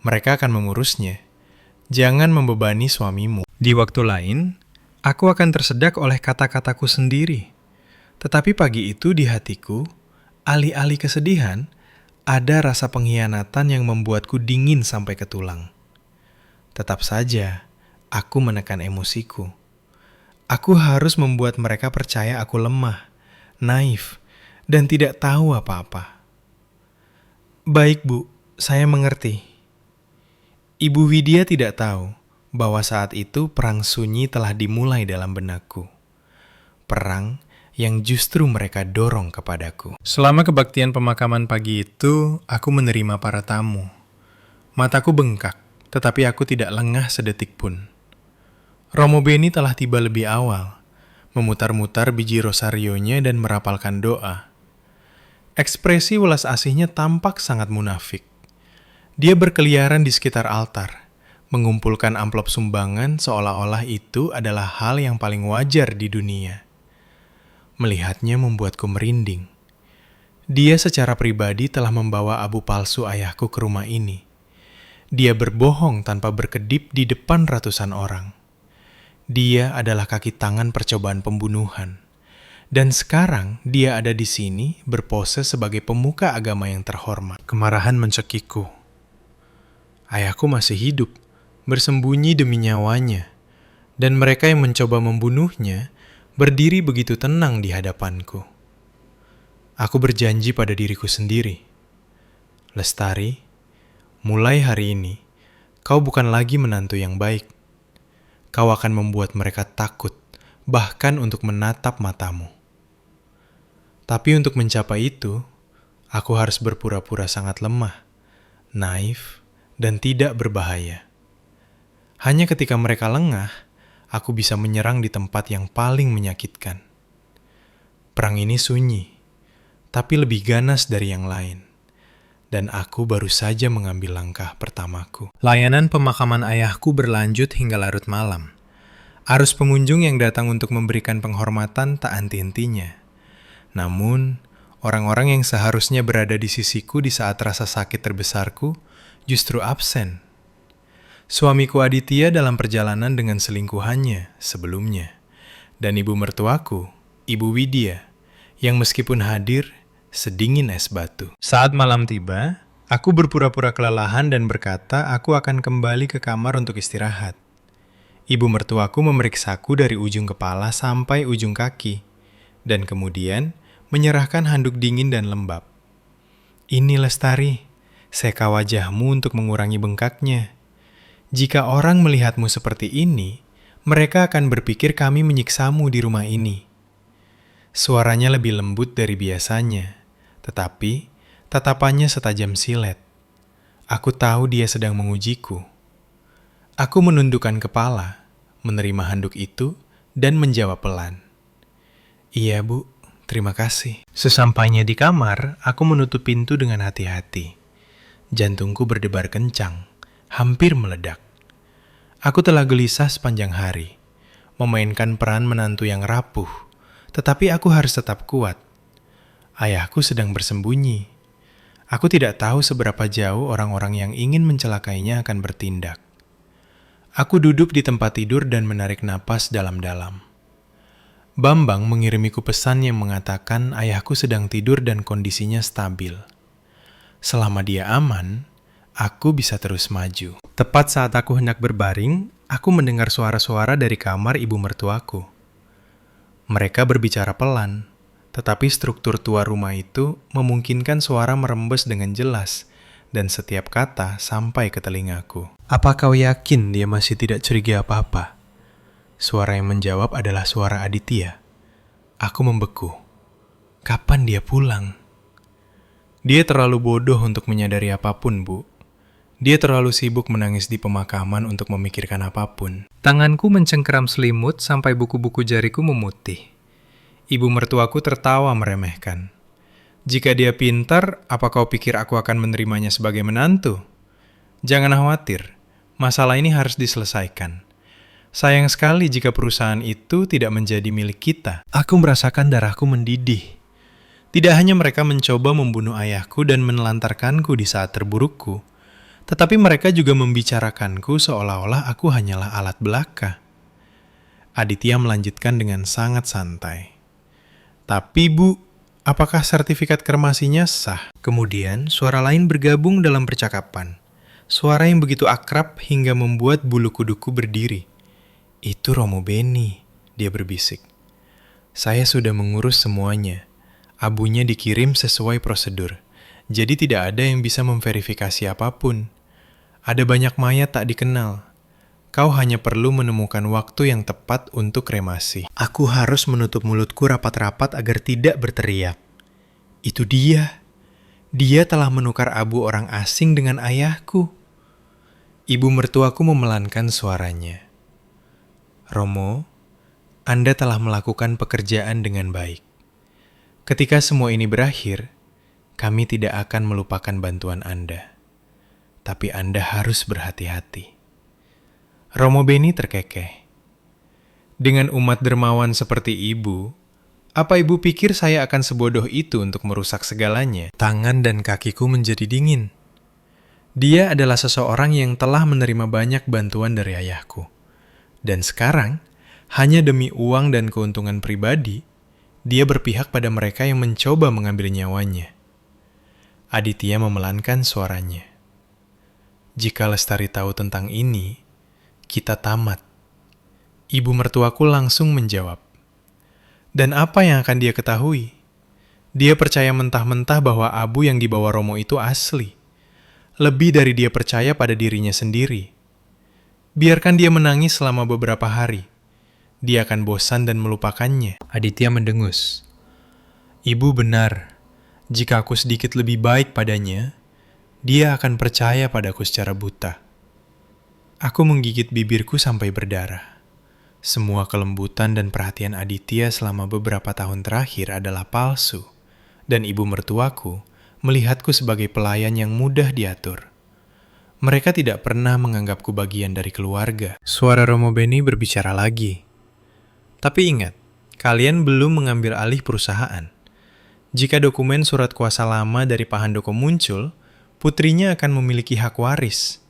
Mereka akan mengurusnya. Jangan membebani suamimu." Di waktu lain, aku akan tersedak oleh kata-kataku sendiri. Tetapi pagi itu di hatiku, alih-alih kesedihan, ada rasa pengkhianatan yang membuatku dingin sampai ke tulang. Tetap saja, aku menekan emosiku. Aku harus membuat mereka percaya aku lemah, naif, dan tidak tahu apa-apa. "Baik, Bu, saya mengerti." Ibu Widya tidak tahu bahwa saat itu perang sunyi telah dimulai dalam benakku. Perang yang justru mereka dorong kepadaku. Selama kebaktian pemakaman pagi itu, aku menerima para tamu. Mataku bengkak, tetapi aku tidak lengah sedetik pun. Romo Beni telah tiba lebih awal, memutar-mutar biji rosarionya dan merapalkan doa. Ekspresi welas asihnya tampak sangat munafik. Dia berkeliaran di sekitar altar, mengumpulkan amplop sumbangan seolah-olah itu adalah hal yang paling wajar di dunia. Melihatnya membuatku merinding. Dia secara pribadi telah membawa abu palsu ayahku ke rumah ini. Dia berbohong tanpa berkedip di depan ratusan orang. Dia adalah kaki tangan percobaan pembunuhan. Dan sekarang dia ada di sini berpose sebagai pemuka agama yang terhormat. Kemarahan mencekikku. Ayahku masih hidup, bersembunyi demi nyawanya, dan mereka yang mencoba membunuhnya berdiri begitu tenang di hadapanku. Aku berjanji pada diriku sendiri, "Lestari, mulai hari ini, kau bukan lagi menantu yang baik. Kau akan membuat mereka takut, bahkan untuk menatap matamu." Tapi untuk mencapai itu, aku harus berpura-pura sangat lemah, naif, dan tidak berbahaya. Hanya ketika mereka lengah, aku bisa menyerang di tempat yang paling menyakitkan. Perang ini sunyi, tapi lebih ganas dari yang lain. Dan aku baru saja mengambil langkah pertamaku. Layanan pemakaman ayahku berlanjut hingga larut malam. Arus pengunjung yang datang untuk memberikan penghormatan tak henti-hentinya. Namun, orang-orang yang seharusnya berada di sisiku di saat rasa sakit terbesarku justru absen. Suamiku Aditya dalam perjalanan dengan selingkuhannya sebelumnya. Dan ibu mertuaku, Ibu Widya, yang meskipun hadir, sedingin es batu. Saat malam tiba, aku berpura-pura kelelahan dan berkata aku akan kembali ke kamar untuk istirahat. Ibu mertuaku memeriksaku dari ujung kepala sampai ujung kaki, dan kemudian menyerahkan handuk dingin dan lembab. Ini Lestari, seka wajahmu untuk mengurangi bengkaknya. Jika orang melihatmu seperti ini, mereka akan berpikir kami menyiksamu di rumah ini. Suaranya lebih lembut dari biasanya, tetapi tatapannya setajam silet. Aku tahu dia sedang mengujiku. Aku menundukkan kepala, menerima handuk itu, dan menjawab pelan. Iya, Bu. Terima kasih. Sesampainya di kamar, aku menutup pintu dengan hati-hati. Jantungku berdebar kencang, hampir meledak. Aku telah gelisah sepanjang hari, memainkan peran menantu yang rapuh, tetapi aku harus tetap kuat. Ayahku sedang bersembunyi. Aku tidak tahu seberapa jauh orang-orang yang ingin mencelakainya akan bertindak. Aku duduk di tempat tidur dan menarik napas dalam-dalam. Bambang mengirimiku pesan yang mengatakan ayahku sedang tidur dan kondisinya stabil. Selama dia aman, aku bisa terus maju. Tepat saat aku hendak berbaring, aku mendengar suara-suara dari kamar ibu mertuaku. Mereka berbicara pelan, tetapi struktur tua rumah itu memungkinkan suara merembes dengan jelas, dan setiap kata sampai ke telingaku. Apa kau yakin dia masih tidak curiga apa-apa? Suara yang menjawab adalah suara Aditya. Aku membeku. Kapan dia pulang? Dia terlalu bodoh untuk menyadari apapun, Bu. Dia terlalu sibuk menangis di pemakaman untuk memikirkan apapun. Tanganku mencengkeram selimut sampai buku-buku jariku memutih. Ibu mertuaku tertawa meremehkan. Jika dia pintar, apa kau pikir aku akan menerimanya sebagai menantu? Jangan khawatir, masalah ini harus diselesaikan. Sayang sekali jika perusahaan itu tidak menjadi milik kita. Aku merasakan darahku mendidih. Tidak hanya mereka mencoba membunuh ayahku dan menelantarkanku di saat terburukku, tetapi mereka juga membicarakanku seolah-olah aku hanyalah alat belaka. Aditya melanjutkan dengan sangat santai. Tapi Bu, apakah sertifikat kremasinya sah? Kemudian suara lain bergabung dalam percakapan. Suara yang begitu akrab hingga membuat bulu kuduku berdiri. Itu Romo Beni, dia berbisik. Saya sudah mengurus semuanya. Abunya dikirim sesuai prosedur. Jadi tidak ada yang bisa memverifikasi apapun. Ada banyak mayat tak dikenal. Kau hanya perlu menemukan waktu yang tepat untuk kremasi. Aku harus menutup mulutku rapat-rapat agar tidak berteriak. Itu dia. Dia telah menukar abu orang asing dengan ayahku. Ibu mertuaku memelankan suaranya. Romo, Anda telah melakukan pekerjaan dengan baik. Ketika semua ini berakhir, kami tidak akan melupakan bantuan Anda. Tapi Anda harus berhati-hati. Romo Beni terkekeh. Dengan umat dermawan seperti ibu, apa ibu pikir saya akan sebodoh itu untuk merusak segalanya? Tangan dan kakiku menjadi dingin. Dia adalah seseorang yang telah menerima banyak bantuan dari ayahku. Dan sekarang, hanya demi uang dan keuntungan pribadi, dia berpihak pada mereka yang mencoba mengambil nyawanya. Aditya memelankan suaranya. Jika Lestari tahu tentang ini, kita tamat. Ibu mertuaku langsung menjawab. Dan apa yang akan dia ketahui? Dia percaya mentah-mentah bahwa abu yang dibawa Romo itu asli. Lebih dari dia percaya pada dirinya sendiri. Biarkan dia menangis selama beberapa hari. Dia akan bosan dan melupakannya. Aditya mendengus. Ibu benar. Jika aku sedikit lebih baik padanya, dia akan percaya padaku secara buta. Aku menggigit bibirku sampai berdarah. Semua kelembutan dan perhatian Aditya selama beberapa tahun terakhir adalah palsu, dan ibu mertuaku melihatku sebagai pelayan yang mudah diatur. Mereka tidak pernah menganggapku bagian dari keluarga. Suara Romo Beni berbicara lagi. Tapi ingat, kalian belum mengambil alih perusahaan. Jika dokumen surat kuasa lama dari Pak Handoko muncul, putrinya akan memiliki hak waris.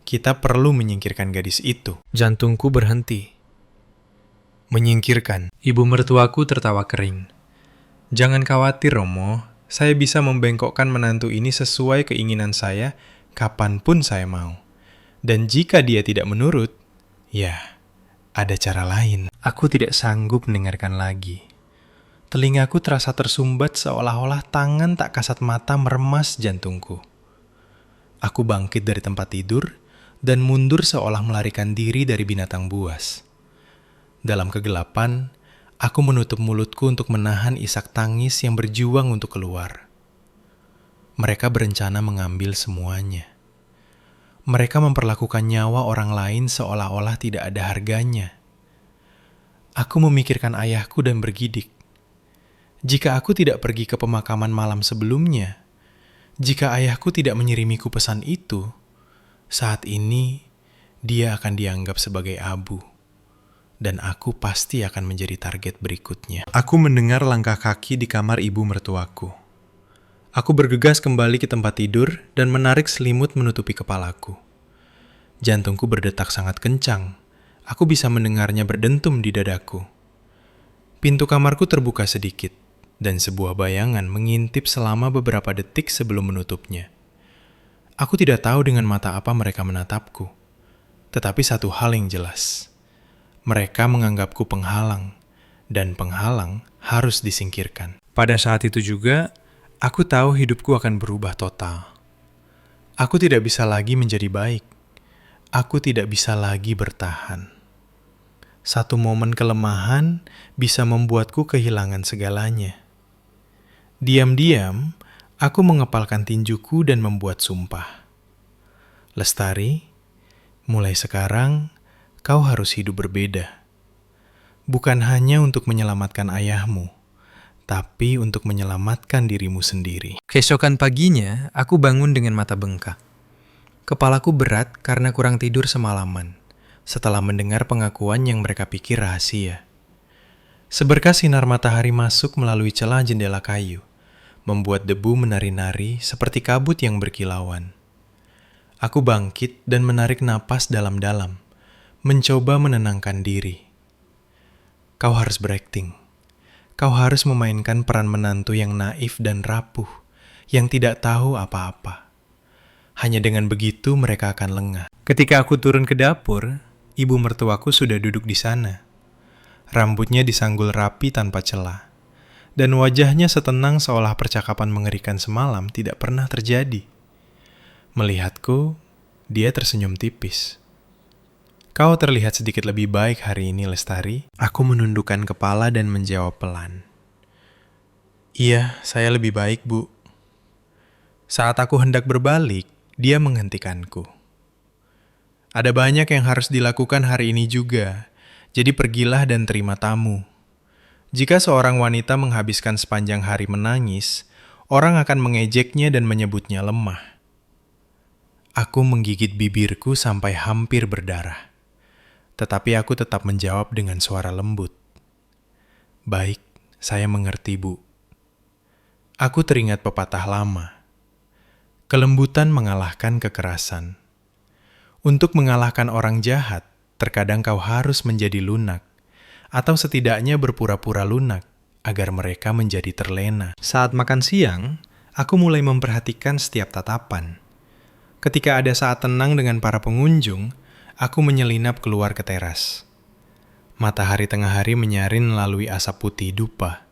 Kita perlu menyingkirkan gadis itu. Jantungku berhenti. Menyingkirkan. Ibu mertuaku tertawa kering. Jangan khawatir, Romo. Saya bisa membengkokkan menantu ini sesuai keinginan saya kapanpun saya mau. Dan jika dia tidak menurut, ya, ada cara lain. Aku tidak sanggup mendengarkan lagi. Telingaku terasa tersumbat seolah-olah tangan tak kasat mata meremas jantungku. Aku bangkit dari tempat tidur dan mundur seolah melarikan diri dari binatang buas. Dalam kegelapan, aku menutup mulutku untuk menahan isak tangis yang berjuang untuk keluar. Mereka berencana mengambil semuanya. Mereka memperlakukan nyawa orang lain seolah-olah tidak ada harganya. Aku memikirkan ayahku dan bergidik. Jika aku tidak pergi ke pemakaman malam sebelumnya, jika ayahku tidak menyirimiku pesan itu, saat ini dia akan dianggap sebagai abu. Dan aku pasti akan menjadi target berikutnya. Aku mendengar langkah kaki di kamar ibu mertuaku. Aku bergegas kembali ke tempat tidur dan menarik selimut menutupi kepalaku. Jantungku berdetak sangat kencang. Aku bisa mendengarnya berdentum di dadaku. Pintu kamarku terbuka sedikit, dan sebuah bayangan mengintip selama beberapa detik sebelum menutupnya. Aku tidak tahu dengan mata apa mereka menatapku. Tetapi satu hal yang jelas. Mereka menganggapku penghalang, dan penghalang harus disingkirkan. Pada saat itu juga, aku tahu hidupku akan berubah total. Aku tidak bisa lagi menjadi baik. Aku tidak bisa lagi bertahan. Satu momen kelemahan bisa membuatku kehilangan segalanya. Diam-diam, aku mengepalkan tinjuku dan membuat sumpah. Lestari, mulai sekarang, kau harus hidup berbeda. Bukan hanya untuk menyelamatkan ayahmu, tapi untuk menyelamatkan dirimu sendiri. Keesokan paginya, aku bangun dengan mata bengkak. Kepalaku berat karena kurang tidur semalaman, setelah mendengar pengakuan yang mereka pikir rahasia. Seberkas sinar matahari masuk melalui celah jendela kayu, membuat debu menari-nari seperti kabut yang berkilauan. Aku bangkit dan menarik napas dalam-dalam, mencoba menenangkan diri. Kau harus berakting. Kau harus memainkan peran menantu yang naif dan rapuh, yang tidak tahu apa-apa. Hanya dengan begitu mereka akan lengah. Ketika aku turun ke dapur, ibu mertuaku sudah duduk di sana. Rambutnya disanggul rapi tanpa celah, dan wajahnya setenang seolah percakapan mengerikan semalam tidak pernah terjadi. Melihatku, dia tersenyum tipis. Kau terlihat sedikit lebih baik hari ini, Lestari. Aku menundukkan kepala dan menjawab pelan. Iya, saya lebih baik, Bu. Saat aku hendak berbalik, dia menghentikanku. Ada banyak yang harus dilakukan hari ini juga, jadi pergilah dan terima tamu. Jika seorang wanita menghabiskan sepanjang hari menangis, orang akan mengejeknya dan menyebutnya lemah. Aku menggigit bibirku sampai hampir berdarah. Tetapi aku tetap menjawab dengan suara lembut. Baik, saya mengerti, Bu. Aku teringat pepatah lama. Kelembutan mengalahkan kekerasan. Untuk mengalahkan orang jahat, terkadang kau harus menjadi lunak, atau setidaknya berpura-pura lunak, agar mereka menjadi terlena. Saat makan siang, aku mulai memperhatikan setiap tatapan. Ketika ada saat tenang dengan para pengunjung, aku menyelinap keluar ke teras. Matahari tengah hari menyarin melalui asap putih dupa.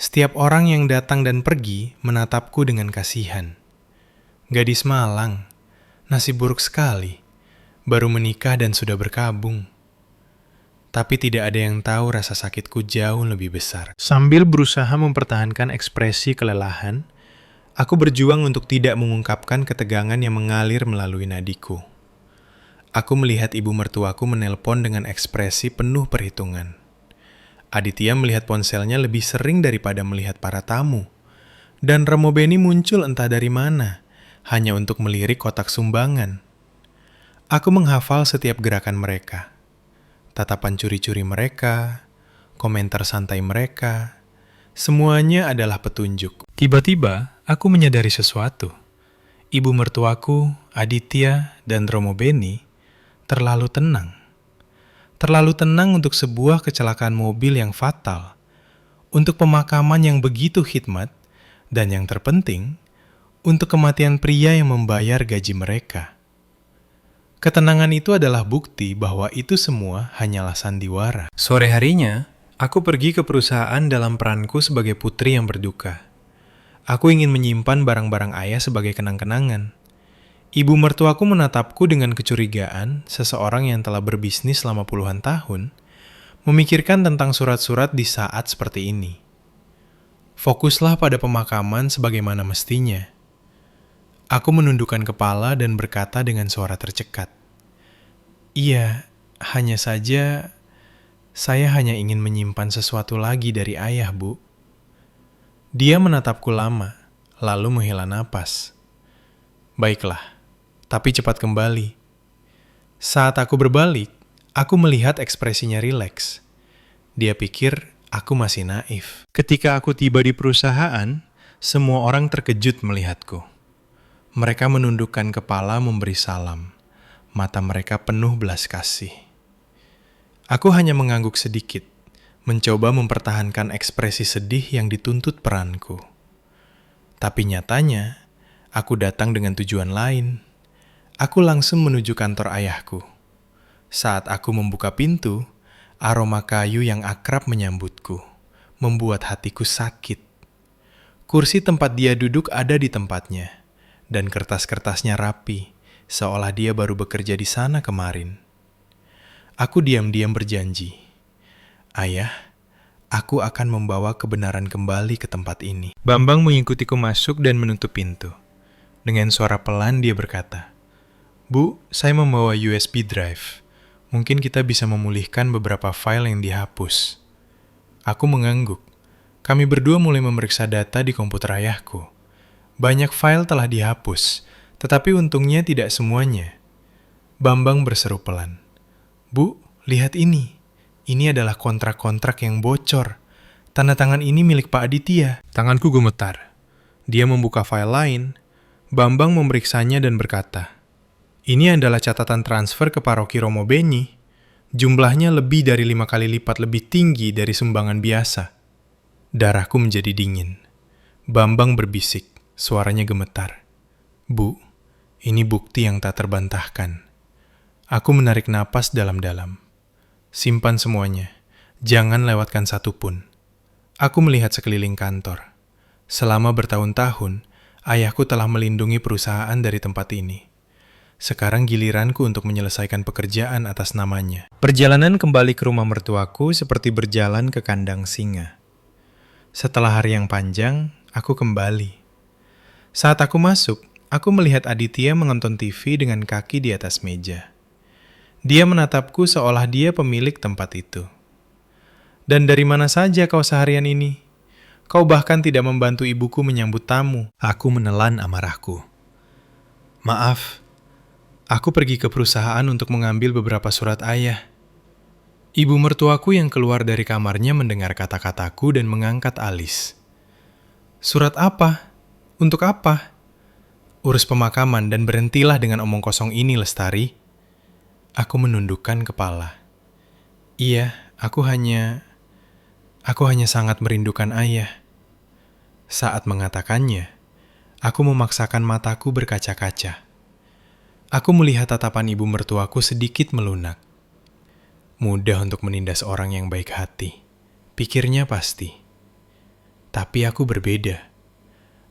Setiap orang yang datang dan pergi menatapku dengan kasihan. Gadis malang, nasib buruk sekali, baru menikah dan sudah berkabung. Tapi tidak ada yang tahu rasa sakitku jauh lebih besar. Sambil berusaha mempertahankan ekspresi kelelahan, aku berjuang untuk tidak mengungkapkan ketegangan yang mengalir melalui nadiku. Aku melihat ibu mertuaku menelpon dengan ekspresi penuh perhitungan. Aditya melihat ponselnya lebih sering daripada melihat para tamu. Dan Romo Beni muncul entah dari mana, hanya untuk melirik kotak sumbangan. Aku menghafal setiap gerakan mereka. Tatapan curi-curi mereka, komentar santai mereka, semuanya adalah petunjuk. Tiba-tiba, aku menyadari sesuatu. Ibu mertuaku, Aditya, dan Romo Beni terlalu tenang. Terlalu tenang untuk sebuah kecelakaan mobil yang fatal. untuk pemakaman yang begitu khidmat, dan yang terpenting, untuk kematian pria yang membayar gaji mereka. Ketenangan itu adalah bukti bahwa itu semua hanyalah sandiwara. Sore harinya, aku pergi ke perusahaan dalam peranku sebagai putri yang berduka. Aku ingin menyimpan barang-barang ayah sebagai kenang-kenangan. Ibu mertuaku menatapku dengan kecurigaan, seseorang yang telah berbisnis selama puluhan tahun, memikirkan tentang surat-surat di saat seperti ini. Fokuslah pada pemakaman sebagaimana mestinya. Aku menundukkan kepala dan berkata dengan suara tercekat, "Iya, hanya saja saya hanya ingin menyimpan sesuatu lagi dari ayah, Bu." Dia menatapku lama, lalu menghela napas. "Baiklah, tapi cepat kembali." Saat aku berbalik, aku melihat ekspresinya rileks. Dia pikir aku masih naif. Ketika aku tiba di perusahaan, semua orang terkejut melihatku. Mereka menundukkan kepala memberi salam. Mata mereka penuh belas kasih. Aku hanya mengangguk sedikit, mencoba mempertahankan ekspresi sedih yang dituntut peranku. Tapi nyatanya, aku datang dengan tujuan lain. Aku langsung menuju kantor ayahku. Saat aku membuka pintu, aroma kayu yang akrab menyambutku, membuat hatiku sakit. Kursi tempat dia duduk ada di tempatnya, dan kertas-kertasnya rapi, seolah dia baru bekerja di sana kemarin. Aku diam-diam berjanji, "Ayah, aku akan membawa kebenaran kembali ke tempat ini." Bambang mengikutiku masuk dan menutup pintu. Dengan suara pelan dia berkata, "Bu, saya membawa USB drive. Mungkin kita bisa memulihkan beberapa file yang dihapus." Aku mengangguk. Kami berdua mulai memeriksa data di komputer ayahku. Banyak file telah dihapus, tetapi untungnya tidak semuanya. Bambang berseru pelan, "Bu, lihat ini. Ini adalah kontrak-kontrak yang bocor. Tanda tangan ini milik Pak Aditya." Tanganku gemetar. Dia membuka file lain. Bambang memeriksanya dan berkata, "Ini adalah catatan transfer ke paroki Romo Beni. Jumlahnya lebih dari 5 kali lipat lebih tinggi dari sumbangan biasa." Darahku menjadi dingin. Bambang berbisik, suaranya gemetar, "Bu, ini bukti yang tak terbantahkan." Aku menarik napas dalam-dalam. "Simpan semuanya. Jangan lewatkan satu pun." Aku melihat sekeliling kantor. Selama bertahun-tahun, ayahku telah melindungi perusahaan dari tempat ini. Sekarang giliranku untuk menyelesaikan pekerjaan atas namanya. Perjalanan kembali ke rumah mertuaku seperti berjalan ke kandang singa. Setelah hari yang panjang, aku kembali. Saat aku masuk, aku melihat Aditya menonton TV dengan kaki di atas meja. Dia menatapku seolah dia pemilik tempat itu. "Dan dari mana saja kau seharian ini? Kau bahkan tidak membantu ibuku menyambut tamu." Aku menelan amarahku. "Maaf, aku pergi ke perusahaan untuk mengambil beberapa surat ayah." Ibu mertuaku yang keluar dari kamarnya mendengar kata-kataku dan mengangkat alis. "Surat apa? Untuk apa?" "Urus pemakaman dan berhentilah dengan omong kosong ini, Lestari." Aku menundukkan kepala. "Iya, aku hanya sangat merindukan ayah." Saat mengatakannya, aku memaksakan mataku berkaca-kaca. Aku melihat tatapan ibu mertuaku sedikit melunak. Mudah untuk menindas orang yang baik hati, pikirnya pasti. Tapi aku berbeda.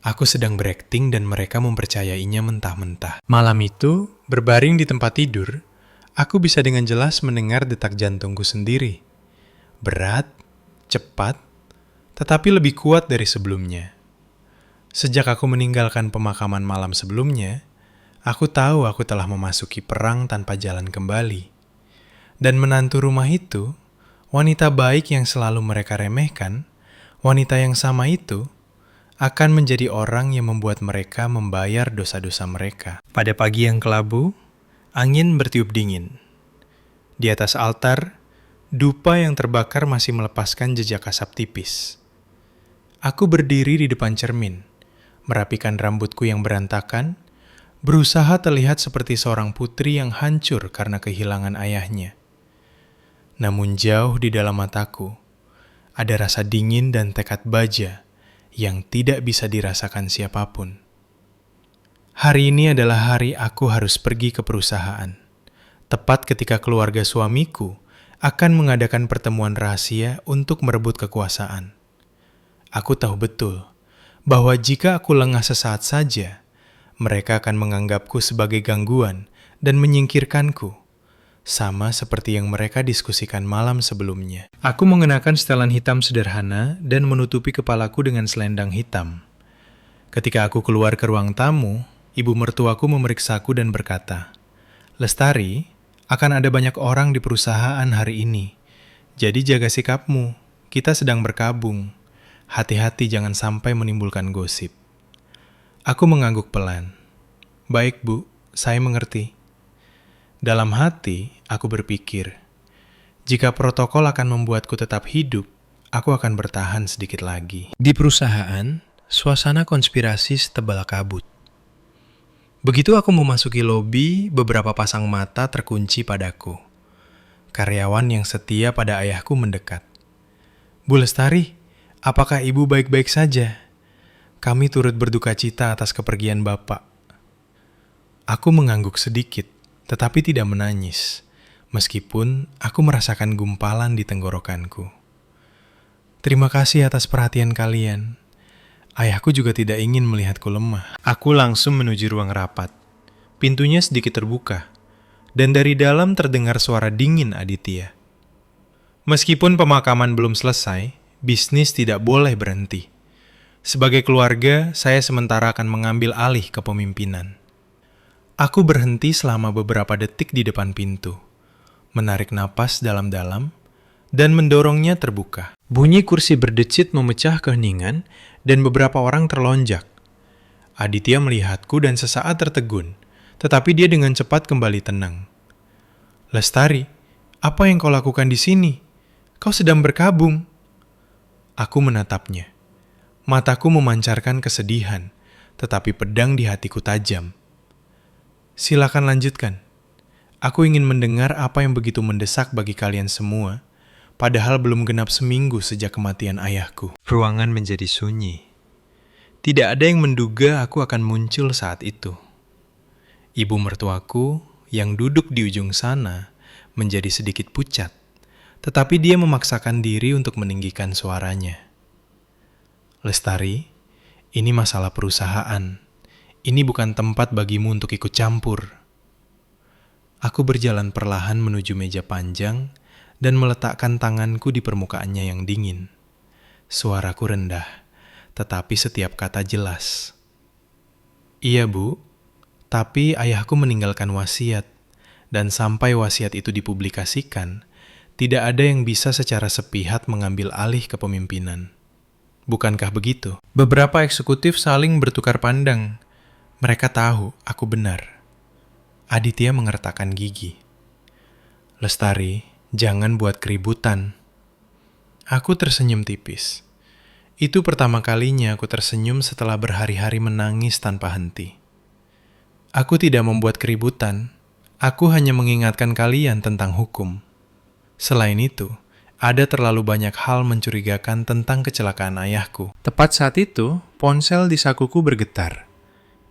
Aku sedang berakting dan mereka mempercayainya mentah-mentah. Malam itu, berbaring di tempat tidur, aku bisa dengan jelas mendengar detak jantungku sendiri. Berat, cepat, tetapi lebih kuat dari sebelumnya. Sejak aku meninggalkan pemakaman malam sebelumnya, aku tahu aku telah memasuki perang tanpa jalan kembali. Dan menantu rumah itu, wanita baik yang selalu mereka remehkan, wanita yang sama itu, akan menjadi orang yang membuat mereka membayar dosa-dosa mereka. Pada pagi yang kelabu, angin bertiup dingin. Di atas altar, dupa yang terbakar masih melepaskan jejak asap tipis. Aku berdiri di depan cermin, merapikan rambutku yang berantakan, berusaha terlihat seperti seorang putri yang hancur karena kehilangan ayahnya. Namun jauh di dalam mataku, Ada rasa dingin dan tekad baja yang tidak bisa dirasakan siapapun. Hari ini adalah hari aku harus pergi ke perusahaan. Tepat ketika keluarga suamiku akan mengadakan pertemuan rahasia untuk merebut kekuasaan. Aku tahu betul bahwa jika aku lengah sesaat saja, mereka akan menganggapku sebagai gangguan dan menyingkirkanku, sama seperti yang mereka diskusikan malam sebelumnya. Aku mengenakan setelan hitam sederhana dan menutupi kepalaku dengan selendang hitam. Ketika aku keluar ke ruang tamu, ibu mertuaku memeriksaku dan berkata, "Lestari, akan ada banyak orang di perusahaan hari ini. Jadi jaga sikapmu, kita sedang berkabung. Hati-hati jangan sampai menimbulkan gosip." Aku mengangguk pelan. "Baik, Bu, saya mengerti." Dalam hati, aku berpikir, jika protokol akan membuatku tetap hidup, aku akan bertahan sedikit lagi. Di perusahaan, suasana konspirasi setebal kabut. Begitu aku memasuki lobi, beberapa pasang mata terkunci padaku. Karyawan yang setia pada ayahku mendekat. "Bu Lestari, apakah Ibu baik-baik saja? Kami turut berduka cita atas kepergian Bapak." Aku mengangguk sedikit, tetapi tidak menangis, meskipun aku merasakan gumpalan di tenggorokanku. "Terima kasih atas perhatian kalian. Ayahku juga tidak ingin melihatku lemah." Aku langsung menuju ruang rapat. Pintunya sedikit terbuka, dan dari dalam terdengar suara dingin Aditya. Meskipun pemakaman belum selesai, bisnis tidak boleh berhenti. Sebagai keluarga, saya sementara akan mengambil alih kepemimpinan. Aku berhenti selama beberapa detik di depan pintu, menarik napas dalam-dalam, dan mendorongnya terbuka. Bunyi kursi berdecit memecah keheningan, dan beberapa orang terlonjak. Aditya melihatku dan sesaat tertegun, tetapi dia dengan cepat kembali tenang. "Lestari, apa yang kau lakukan di sini? Kau sedang berkabung." Aku menatapnya. Mataku memancarkan kesedihan, tetapi pedang di hatiku tajam. "Silakan lanjutkan. Aku ingin mendengar apa yang begitu mendesak bagi kalian semua, padahal belum genap seminggu sejak kematian ayahku." Ruangan menjadi sunyi. Tidak ada yang menduga aku akan muncul saat itu. Ibu mertuaku yang duduk di ujung sana menjadi sedikit pucat, tetapi dia memaksakan diri untuk meninggikan suaranya. "Lestari, ini masalah perusahaan. Ini bukan tempat bagimu untuk ikut campur." Aku berjalan perlahan menuju meja panjang dan meletakkan tanganku di permukaannya yang dingin. Suaraku rendah, tetapi setiap kata jelas. "Iya, Bu, tapi ayahku meninggalkan wasiat, dan sampai wasiat itu dipublikasikan, tidak ada yang bisa secara sepihak mengambil alih kepemimpinan. Bukankah begitu?" Beberapa eksekutif saling bertukar pandang. Mereka tahu aku benar. Aditya mengertakkan gigi. "Lestari, jangan buat keributan." Aku tersenyum tipis. Itu pertama kalinya aku tersenyum setelah berhari-hari menangis tanpa henti. "Aku tidak membuat keributan. Aku hanya mengingatkan kalian tentang hukum. Selain itu, ada terlalu banyak hal mencurigakan tentang kecelakaan ayahku." Tepat saat itu, ponsel di sakuku bergetar.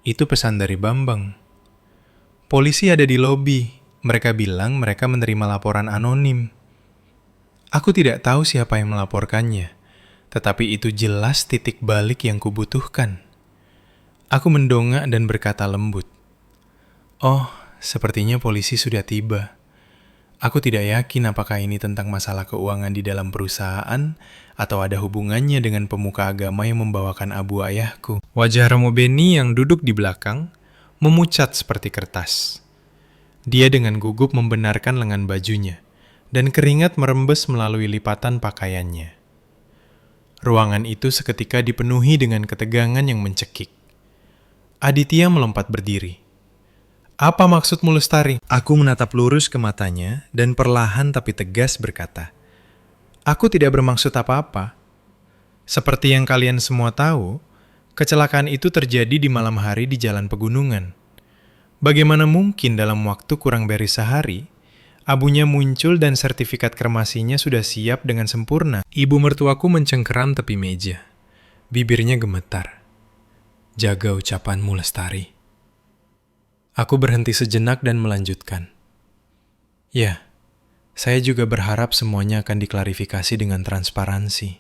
Itu pesan dari Bambang. "Polisi ada di lobi. Mereka bilang mereka menerima laporan anonim." Aku tidak tahu siapa yang melaporkannya, tetapi itu jelas titik balik yang kubutuhkan. Aku mendongak dan berkata lembut, "Oh, sepertinya polisi sudah tiba. Aku tidak yakin apakah ini tentang masalah keuangan di dalam perusahaan atau ada hubungannya dengan pemuka agama yang membawakan abu ayahku." Wajah Romo Beni yang duduk di belakang memucat seperti kertas. Dia dengan gugup membenarkan lengan bajunya, dan keringat merembes melalui lipatan pakaiannya. Ruangan itu seketika dipenuhi dengan ketegangan yang mencekik. Aditya melompat berdiri. "Apa maksudmu, Lestari?" Aku menatap lurus ke matanya dan perlahan tapi tegas berkata, "Aku tidak bermaksud apa-apa. Seperti yang kalian semua tahu, kecelakaan itu terjadi di malam hari di jalan pegunungan. Bagaimana mungkin dalam waktu kurang dari sehari, Abunya muncul dan sertifikat kremasinya sudah siap dengan sempurna. Ibu mertuaku mencengkeram tepi meja. Bibirnya gemetar. Jaga ucapanmu, Lestari. Aku berhenti sejenak dan melanjutkan. Ya, saya juga berharap semuanya akan diklarifikasi dengan transparansi.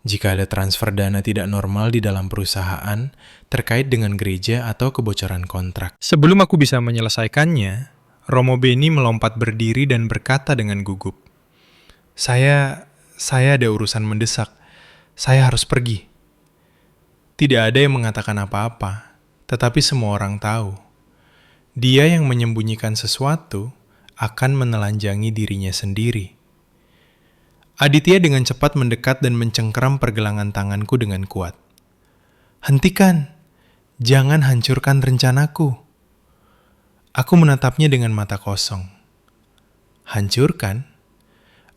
Jika ada transfer dana tidak normal di dalam perusahaan terkait dengan gereja atau kebocoran kontrak. Sebelum aku bisa menyelesaikannya, Romo Beni melompat berdiri dan berkata dengan gugup, Saya ada urusan mendesak. Saya harus pergi. Tidak ada yang mengatakan apa-apa, tetapi semua orang tahu. Dia yang menyembunyikan sesuatu akan menelanjangi dirinya sendiri. Aditya dengan cepat mendekat dan mencengkeram pergelangan tanganku dengan kuat. Hentikan! Jangan hancurkan rencanaku. Aku menatapnya dengan mata kosong. Hancurkan?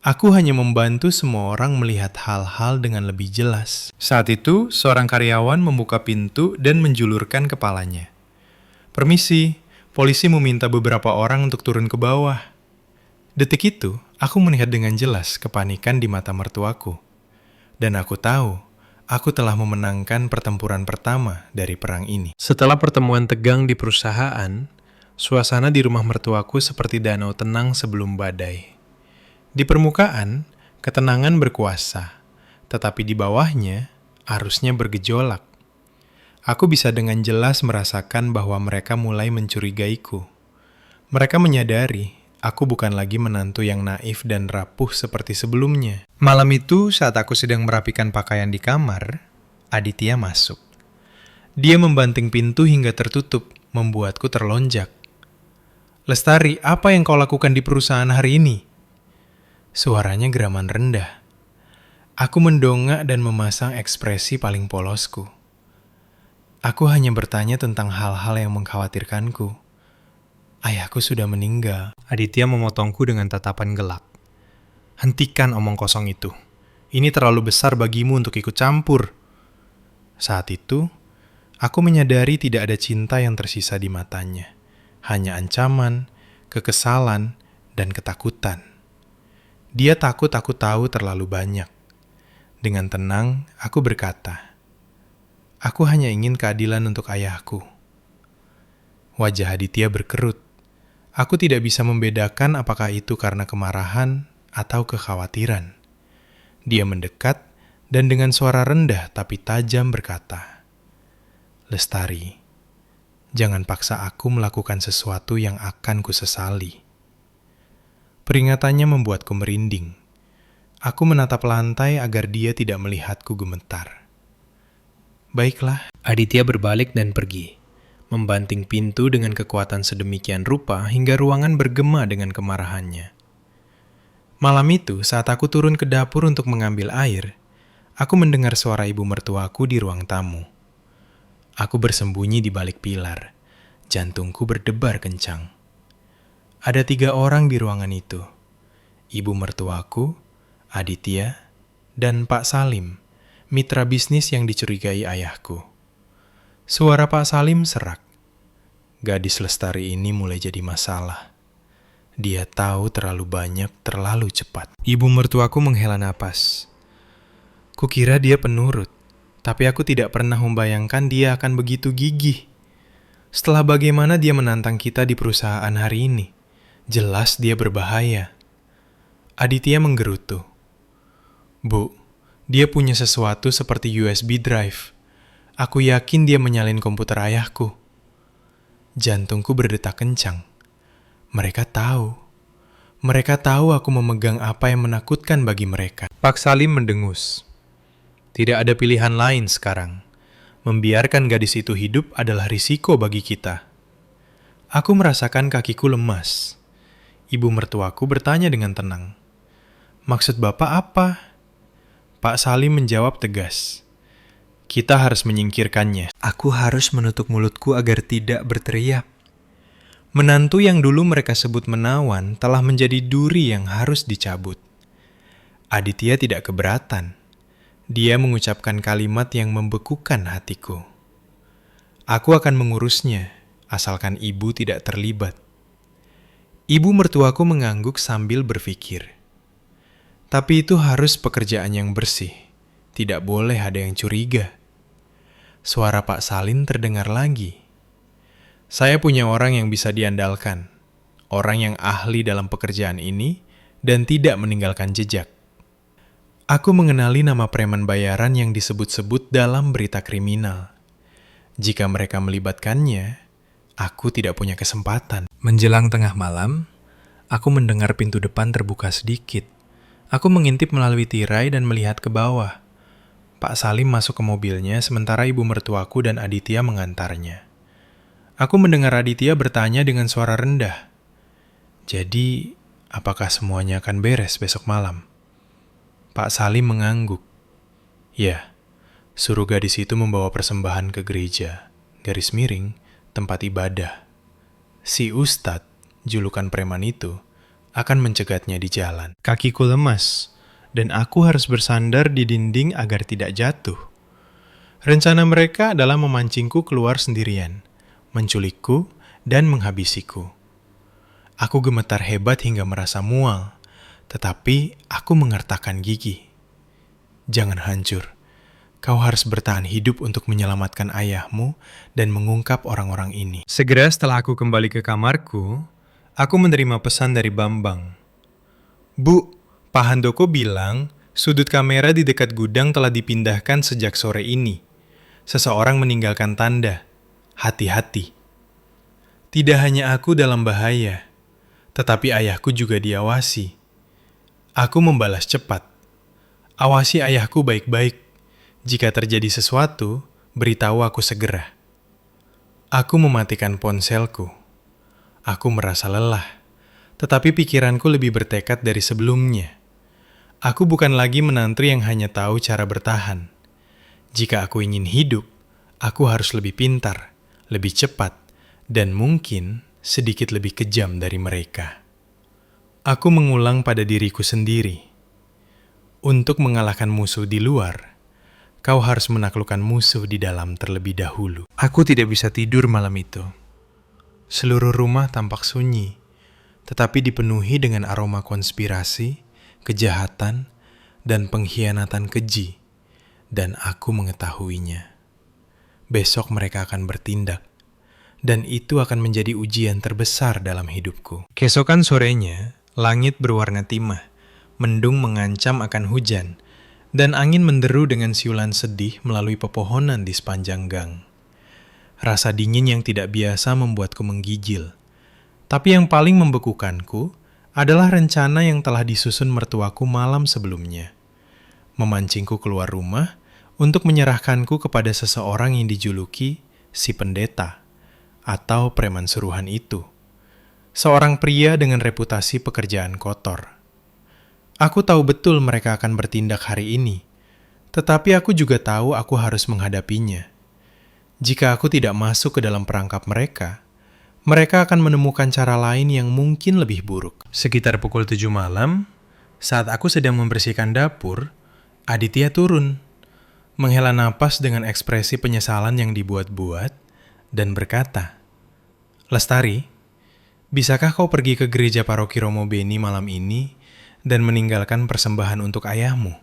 Aku hanya membantu semua orang melihat hal-hal dengan lebih jelas. Saat itu, seorang karyawan membuka pintu dan menjulurkan kepalanya. Permisi, polisi meminta beberapa orang untuk turun ke bawah. Detik itu, aku melihat dengan jelas kepanikan di mata mertuaku. Dan aku tahu, aku telah memenangkan pertempuran pertama dari perang ini. Setelah pertemuan tegang di perusahaan, suasana di rumah mertuaku seperti danau tenang sebelum badai. Di permukaan, ketenangan berkuasa, tetapi di bawahnya, arusnya bergejolak. Aku bisa dengan jelas merasakan bahwa mereka mulai mencurigaiku. Mereka menyadari aku bukan lagi menantu yang naif dan rapuh seperti sebelumnya. Malam itu, saat aku sedang merapikan pakaian di kamar, Aditya masuk. Dia membanting pintu hingga tertutup, membuatku terlonjak. Lestari, apa yang kau lakukan di perusahaan hari ini? Suaranya geraman rendah. Aku mendongak dan memasang ekspresi paling polosku. Aku hanya bertanya tentang hal-hal yang mengkhawatirkanku. Ayahku sudah meninggal. Aditya memotongku dengan tatapan gelak. Hentikan omong kosong itu. Ini terlalu besar bagimu untuk ikut campur. Saat itu, aku menyadari tidak ada cinta yang tersisa di matanya. Hanya ancaman, kekesalan, dan ketakutan. Dia takut aku tahu terlalu banyak. Dengan tenang, aku berkata, aku hanya ingin keadilan untuk ayahku. Wajah Aditya berkerut. Aku tidak bisa membedakan apakah itu karena kemarahan atau kekhawatiran. Dia mendekat dan dengan suara rendah tapi tajam berkata, Lestari, jangan paksa aku melakukan sesuatu yang akan kusesali. Peringatannya membuatku merinding. Aku menatap lantai agar dia tidak melihatku gemetar. Baiklah. Aditya berbalik dan pergi, membanting pintu dengan kekuatan sedemikian rupa hingga ruangan bergema dengan kemarahannya. Malam itu, saat aku turun ke dapur untuk mengambil air, aku mendengar suara ibu mertuaku di ruang tamu. Aku bersembunyi di balik pilar. Jantungku berdebar kencang. Ada 3 orang di ruangan itu. Ibu mertuaku, Aditya, dan Pak Salim, mitra bisnis yang dicurigai ayahku. Suara Pak Salim serak. Gadis Lestari ini mulai jadi masalah. Dia tahu terlalu banyak, terlalu cepat. Ibu mertuaku menghela napas. Kukira dia penurut, tapi aku tidak pernah membayangkan dia akan begitu gigih. Setelah bagaimana dia menantang kita di perusahaan hari ini, jelas dia berbahaya. Aditya menggerutu. Bu, dia punya sesuatu seperti USB drive. Aku yakin dia menyalin komputer ayahku. Jantungku berdetak kencang. Mereka tahu. Mereka tahu aku memegang apa yang menakutkan bagi mereka. Pak Salim mendengus. Tidak ada pilihan lain sekarang. Membiarkan gadis itu hidup adalah risiko bagi kita. Aku merasakan kakiku lemas. Ibu mertuaku bertanya dengan tenang. Maksud Bapak apa? Pak Salim menjawab tegas. Kita harus menyingkirkannya. Aku harus menutup mulutku agar tidak berteriak. Menantu yang dulu mereka sebut menawan telah menjadi duri yang harus dicabut. Aditya tidak keberatan. Dia mengucapkan kalimat yang membekukan hatiku. Aku akan mengurusnya, asalkan ibu tidak terlibat. Ibu mertuaku mengangguk sambil berpikir. Tapi itu harus pekerjaan yang bersih. Tidak boleh ada yang curiga. Suara Pak Salim terdengar lagi. Saya punya orang yang bisa diandalkan. Orang yang ahli dalam pekerjaan ini dan tidak meninggalkan jejak. Aku mengenali nama preman bayaran yang disebut-sebut dalam berita kriminal. Jika mereka melibatkannya, aku tidak punya kesempatan. Menjelang tengah malam, aku mendengar pintu depan terbuka sedikit. Aku mengintip melalui tirai dan melihat ke bawah. Pak Salim masuk ke mobilnya sementara ibu mertuaku dan Aditya mengantarnya. Aku mendengar Aditya bertanya dengan suara rendah. Jadi, apakah semuanya akan beres besok malam? Pak Salim mengangguk. Ya, suruh gadis itu membawa persembahan ke gereja, garis miring, tempat ibadah. Si Ustadz, julukan preman itu, akan mencegatnya di jalan. Kakiku lemas, dan aku harus bersandar di dinding agar tidak jatuh. Rencana mereka adalah memancingku keluar sendirian, menculikku, dan menghabisiku. Aku gemetar hebat hingga merasa mual, tetapi aku mengertakkan gigi. Jangan hancur. Kau harus bertahan hidup untuk menyelamatkan ayahmu dan mengungkap orang-orang ini. Segera setelah aku kembali ke kamarku, aku menerima pesan dari Bambang. Bu, Pak Handoko bilang sudut kamera di dekat gudang telah dipindahkan sejak sore ini. Seseorang meninggalkan tanda. Hati-hati. Tidak hanya aku dalam bahaya, tetapi ayahku juga diawasi. Aku membalas cepat. Awasi ayahku baik-baik. Jika terjadi sesuatu, beritahu aku segera. Aku mematikan ponselku. Aku merasa lelah, tetapi pikiranku lebih bertekad dari sebelumnya. Aku bukan lagi menantu yang hanya tahu cara bertahan. Jika aku ingin hidup, aku harus lebih pintar, lebih cepat, dan mungkin sedikit lebih kejam dari mereka. Aku mengulang pada diriku sendiri. Untuk mengalahkan musuh di luar, kau harus menaklukkan musuh di dalam terlebih dahulu. Aku tidak bisa tidur malam itu. Seluruh rumah tampak sunyi, tetapi dipenuhi dengan aroma konspirasi, kejahatan, dan pengkhianatan keji, dan aku mengetahuinya. Besok mereka akan bertindak, dan itu akan menjadi ujian terbesar dalam hidupku. Keesokan sorenya, langit berwarna timah, mendung mengancam akan hujan, dan angin menderu dengan siulan sedih melalui pepohonan di sepanjang gang. Rasa dingin yang tidak biasa membuatku menggigil. Tapi yang paling membekukanku adalah rencana yang telah disusun mertuaku malam sebelumnya. Memancingku keluar rumah untuk menyerahkanku kepada seseorang yang dijuluki si pendeta atau preman suruhan itu. Seorang pria dengan reputasi pekerjaan kotor. Aku tahu betul mereka akan bertindak hari ini, tetapi aku juga tahu aku harus menghadapinya. Jika aku tidak masuk ke dalam perangkap mereka, mereka akan menemukan cara lain yang mungkin lebih buruk. Sekitar pukul 7 malam, saat aku sedang membersihkan dapur, Aditya turun, menghela napas dengan ekspresi penyesalan yang dibuat-buat, dan berkata, "Lestari, bisakah kau pergi ke gereja paroki Romo Beni malam ini dan meninggalkan persembahan untuk ayahmu?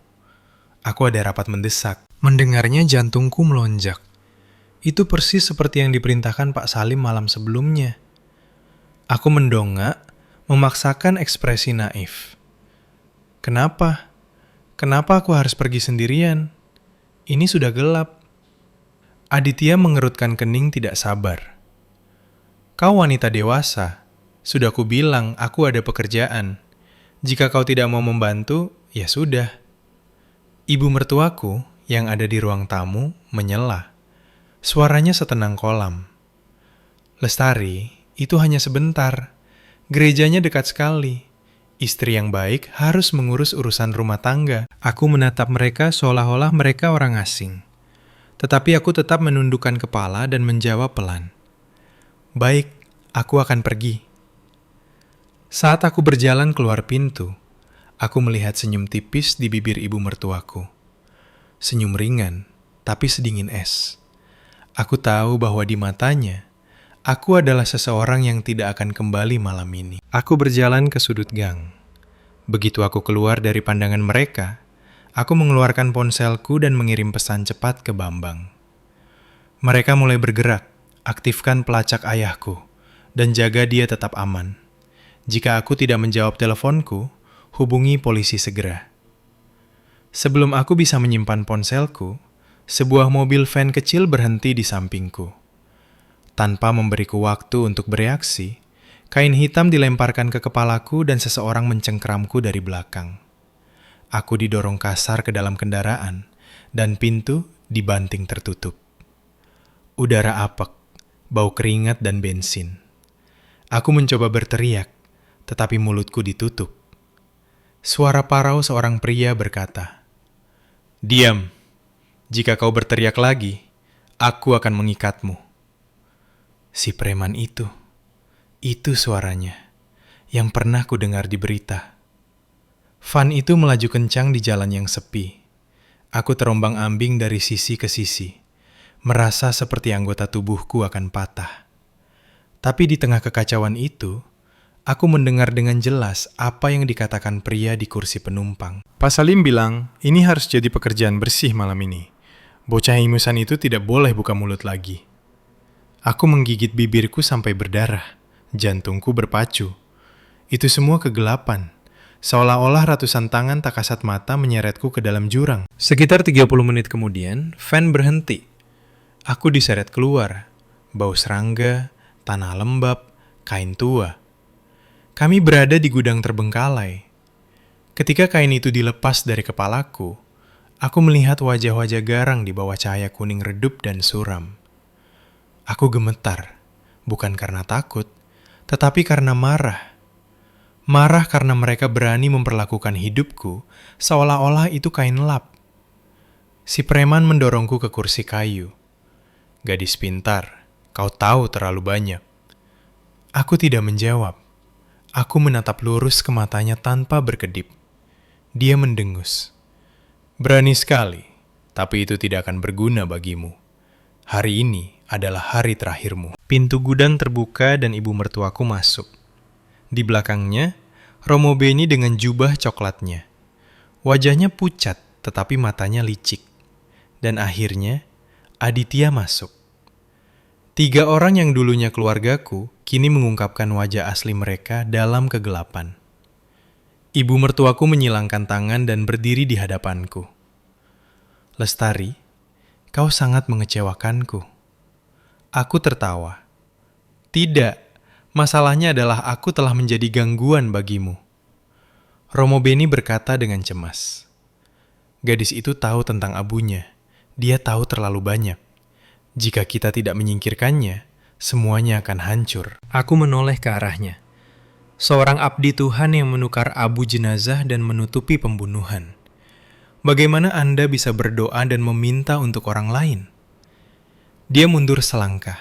Aku ada rapat mendesak." Mendengarnya jantungku melonjak. Itu persis seperti yang diperintahkan Pak Salim malam sebelumnya. Aku mendongak, memaksakan ekspresi naif. Kenapa? Kenapa aku harus pergi sendirian? Ini sudah gelap. Aditya mengerutkan kening tidak sabar. Kau wanita dewasa. Sudah kubilang aku ada pekerjaan. Jika kau tidak mau membantu, ya sudah. Ibu mertuaku yang ada di ruang tamu menyela. Suaranya setenang kolam. Lestari, itu hanya sebentar. Gerejanya dekat sekali. Istri yang baik harus mengurus urusan rumah tangga. Aku menatap mereka seolah-olah mereka orang asing. Tetapi aku tetap menundukkan kepala dan menjawab pelan. Baik, aku akan pergi. Saat aku berjalan keluar pintu, aku melihat senyum tipis di bibir ibu mertuaku. Senyum ringan, tapi sedingin es. Aku tahu bahwa di matanya Aku adalah seseorang yang tidak akan kembali malam ini. Aku berjalan ke sudut gang. Begitu aku keluar dari pandangan mereka, aku mengeluarkan ponselku dan mengirim pesan cepat ke Bambang. Mereka mulai bergerak, aktifkan pelacak ayahku, dan jaga dia tetap aman. Jika aku tidak menjawab teleponku, hubungi polisi segera. Sebelum aku bisa menyimpan ponselku, sebuah mobil van kecil berhenti di sampingku. Tanpa memberiku waktu untuk bereaksi, kain hitam dilemparkan ke kepalaku dan seseorang mencengkeramku dari belakang. Aku didorong kasar ke dalam kendaraan, dan pintu dibanting tertutup. Udara apek, bau keringat dan bensin. Aku mencoba berteriak, tetapi mulutku ditutup. Suara parau seorang pria berkata, "Diam, jika kau berteriak lagi, aku akan mengikatmu." Si preman itu suaranya, yang pernah ku dengar di berita. Van itu melaju kencang di jalan yang sepi. Aku terombang-ambing dari sisi ke sisi, merasa seperti anggota tubuhku akan patah. Tapi di tengah kekacauan itu, aku mendengar dengan jelas apa yang dikatakan pria di kursi penumpang. Pak Salim bilang, ini harus jadi pekerjaan bersih malam ini. Bocah ingusan itu tidak boleh buka mulut lagi. Aku menggigit bibirku sampai berdarah. Jantungku berpacu. Itu semua kegelapan. Seolah-olah ratusan tangan tak kasat mata menyeretku ke dalam jurang. Sekitar 30 menit kemudian, van berhenti. Aku diseret keluar. Bau serangga, tanah lembab, kain tua. Kami berada di gudang terbengkalai. Ketika kain itu dilepas dari kepalaku, aku melihat wajah-wajah garang di bawah cahaya kuning redup dan suram. Aku gemetar, bukan karena takut, tetapi karena marah. Marah karena mereka berani memperlakukan hidupku seolah-olah itu kain lap. Si preman mendorongku ke kursi kayu. "Gadis pintar, kau tahu terlalu banyak." Aku tidak menjawab. Aku menatap lurus ke matanya tanpa berkedip. Dia mendengus. "Berani sekali, tapi itu tidak akan berguna bagimu. Hari ini adalah hari terakhirmu." Pintu gudang terbuka dan ibu mertuaku masuk. Di belakangnya, Romo Beni dengan jubah coklatnya. Wajahnya pucat, tetapi matanya licik. Dan akhirnya, Aditya masuk. 3 orang yang dulunya keluargaku, kini mengungkapkan wajah asli mereka dalam kegelapan. Ibu mertuaku menyilangkan tangan dan berdiri di hadapanku. "Lestari, kau sangat mengecewakanku." Aku tertawa. "Tidak. Masalahnya adalah aku telah menjadi gangguan bagimu." Romo Beni berkata dengan cemas. Gadis itu tahu tentang abunya. Dia tahu terlalu banyak. Jika kita tidak menyingkirkannya, semuanya akan hancur. Aku menoleh ke arahnya. Seorang abdi Tuhan yang menukar abu jenazah dan menutupi pembunuhan. Bagaimana Anda bisa berdoa dan meminta untuk orang lain? Dia mundur selangkah.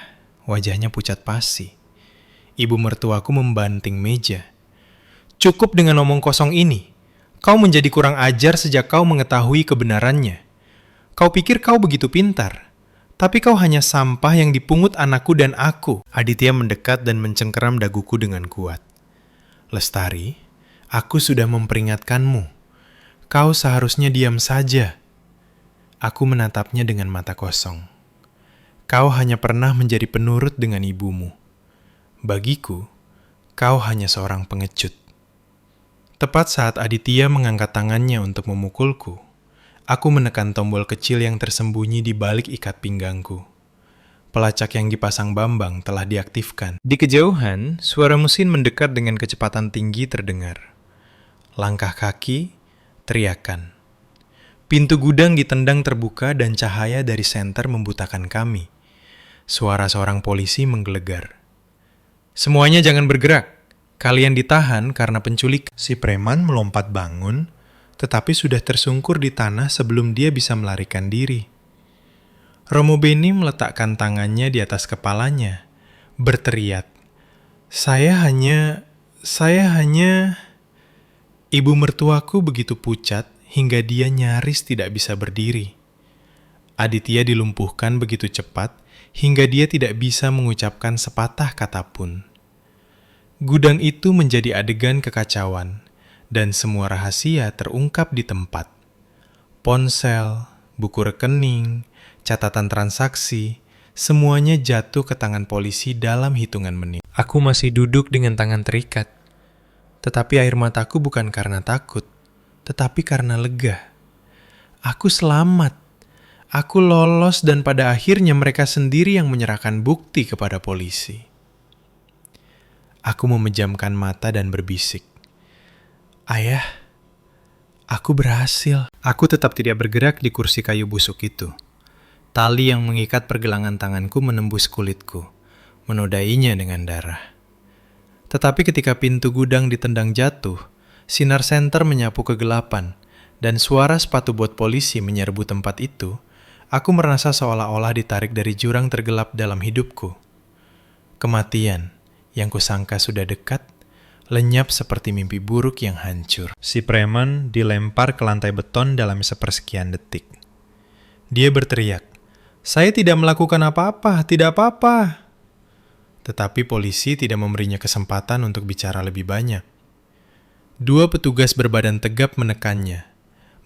Wajahnya pucat pasi. Ibu mertuaku membanting meja. "Cukup dengan omong kosong ini. Kau menjadi kurang ajar sejak kau mengetahui kebenarannya. Kau pikir kau begitu pintar, tapi kau hanya sampah yang dipungut anakku dan aku." Aditya mendekat dan mencengkeram daguku dengan kuat. "Lestari, aku sudah memperingatkanmu. Kau seharusnya diam saja." Aku menatapnya dengan mata kosong. "Kau hanya pernah menjadi penurut dengan ibumu. Bagiku, kau hanya seorang pengecut." Tepat saat Aditya mengangkat tangannya untuk memukulku, aku menekan tombol kecil yang tersembunyi di balik ikat pinggangku. Pelacak yang dipasang Bambang telah diaktifkan. Di kejauhan, suara mesin mendekat dengan kecepatan tinggi terdengar. Langkah kaki, teriakan. Pintu gudang ditendang terbuka dan cahaya dari senter membutakan kami. Suara seorang polisi menggelegar. "Semuanya jangan bergerak. Kalian ditahan karena penculik." Si preman melompat bangun, tetapi sudah tersungkur di tanah sebelum dia bisa melarikan diri. Romo Beni meletakkan tangannya di atas kepalanya, berteriak, Saya hanya... Ibu mertuaku begitu pucat hingga dia nyaris tidak bisa berdiri. Aditya dilumpuhkan begitu cepat hingga dia tidak bisa mengucapkan sepatah kata pun. Gudang itu menjadi adegan kekacauan, dan semua rahasia terungkap di tempat. Ponsel, buku rekening, catatan transaksi, semuanya jatuh ke tangan polisi dalam hitungan menit. Aku masih duduk dengan tangan terikat. Tetapi air mataku bukan karena takut, tetapi karena lega. Aku selamat. Aku lolos dan pada akhirnya mereka sendiri yang menyerahkan bukti kepada polisi. Aku memejamkan mata dan berbisik. Ayah, aku berhasil. Aku tetap tidak bergerak di kursi kayu busuk itu. Tali yang mengikat pergelangan tanganku menembus kulitku, menodainya dengan darah. Tetapi ketika pintu gudang ditendang jatuh, sinar senter menyapu kegelapan, dan suara sepatu bot polisi menyerbu tempat itu, aku merasa seolah-olah ditarik dari jurang tergelap dalam hidupku. Kematian yang kusangka sudah dekat, lenyap seperti mimpi buruk yang hancur. Si preman dilempar ke lantai beton dalam sepersekian detik. Dia berteriak, "Saya tidak melakukan apa-apa, tidak apa-apa." Tetapi polisi tidak memberinya kesempatan untuk bicara lebih banyak. Dua petugas berbadan tegap menekannya,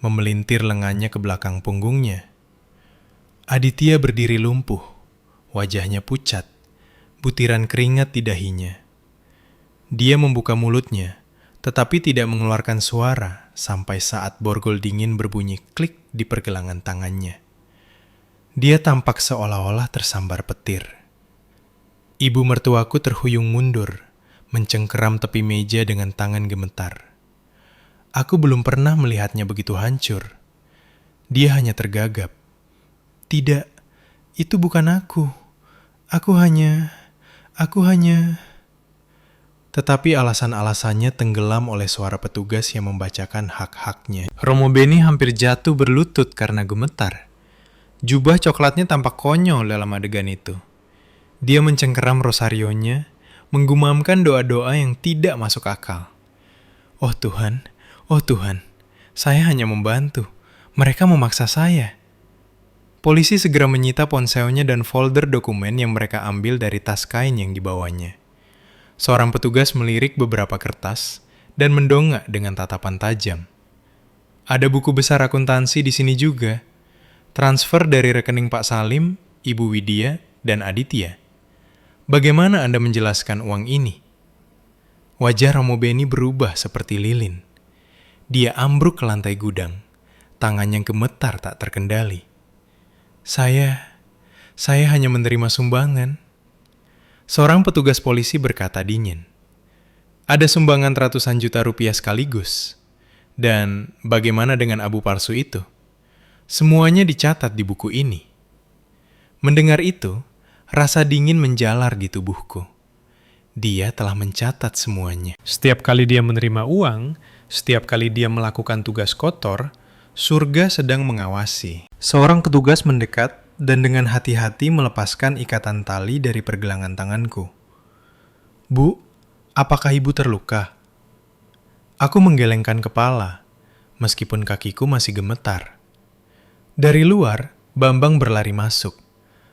memelintir lengannya ke belakang punggungnya. Aditya berdiri lumpuh, wajahnya pucat, butiran keringat di dahinya. Dia membuka mulutnya, tetapi tidak mengeluarkan suara sampai saat borgol dingin berbunyi klik di pergelangan tangannya. Dia tampak seolah-olah tersambar petir. Ibu mertuaku terhuyung mundur, mencengkeram tepi meja dengan tangan gemetar. Aku belum pernah melihatnya begitu hancur. Dia hanya tergagap. Tidak, itu bukan aku. Aku hanya... Tetapi alasan-alasannya tenggelam oleh suara petugas yang membacakan hak-haknya. Romo Beni hampir jatuh berlutut karena gemetar. Jubah coklatnya tampak konyol dalam adegan itu. Dia mencengkeram rosarionya, menggumamkan doa-doa yang tidak masuk akal. Oh Tuhan, saya hanya membantu. Mereka memaksa saya. Polisi segera menyita ponselnya dan folder dokumen yang mereka ambil dari tas kain yang dibawanya. Seorang petugas melirik beberapa kertas dan mendongak dengan tatapan tajam. Ada buku besar akuntansi di sini juga. Transfer dari rekening Pak Salim, Ibu Widya, dan Aditya. Bagaimana Anda menjelaskan uang ini? Wajah Romo Beni berubah seperti lilin. Dia ambruk ke lantai gudang. Tangannya gemetar tak terkendali. Saya hanya menerima sumbangan. Seorang petugas polisi berkata dingin. Ada sumbangan ratusan juta rupiah sekaligus. Dan bagaimana dengan abu palsu itu? Semuanya dicatat di buku ini. Mendengar itu, rasa dingin menjalar di tubuhku. Dia telah mencatat semuanya. Setiap kali dia menerima uang, setiap kali dia melakukan tugas kotor, surga sedang mengawasi. Seorang petugas mendekat dan dengan hati-hati melepaskan ikatan tali dari pergelangan tanganku. Bu, apakah ibu terluka? Aku menggelengkan kepala, meskipun kakiku masih gemetar. Dari luar, Bambang berlari masuk.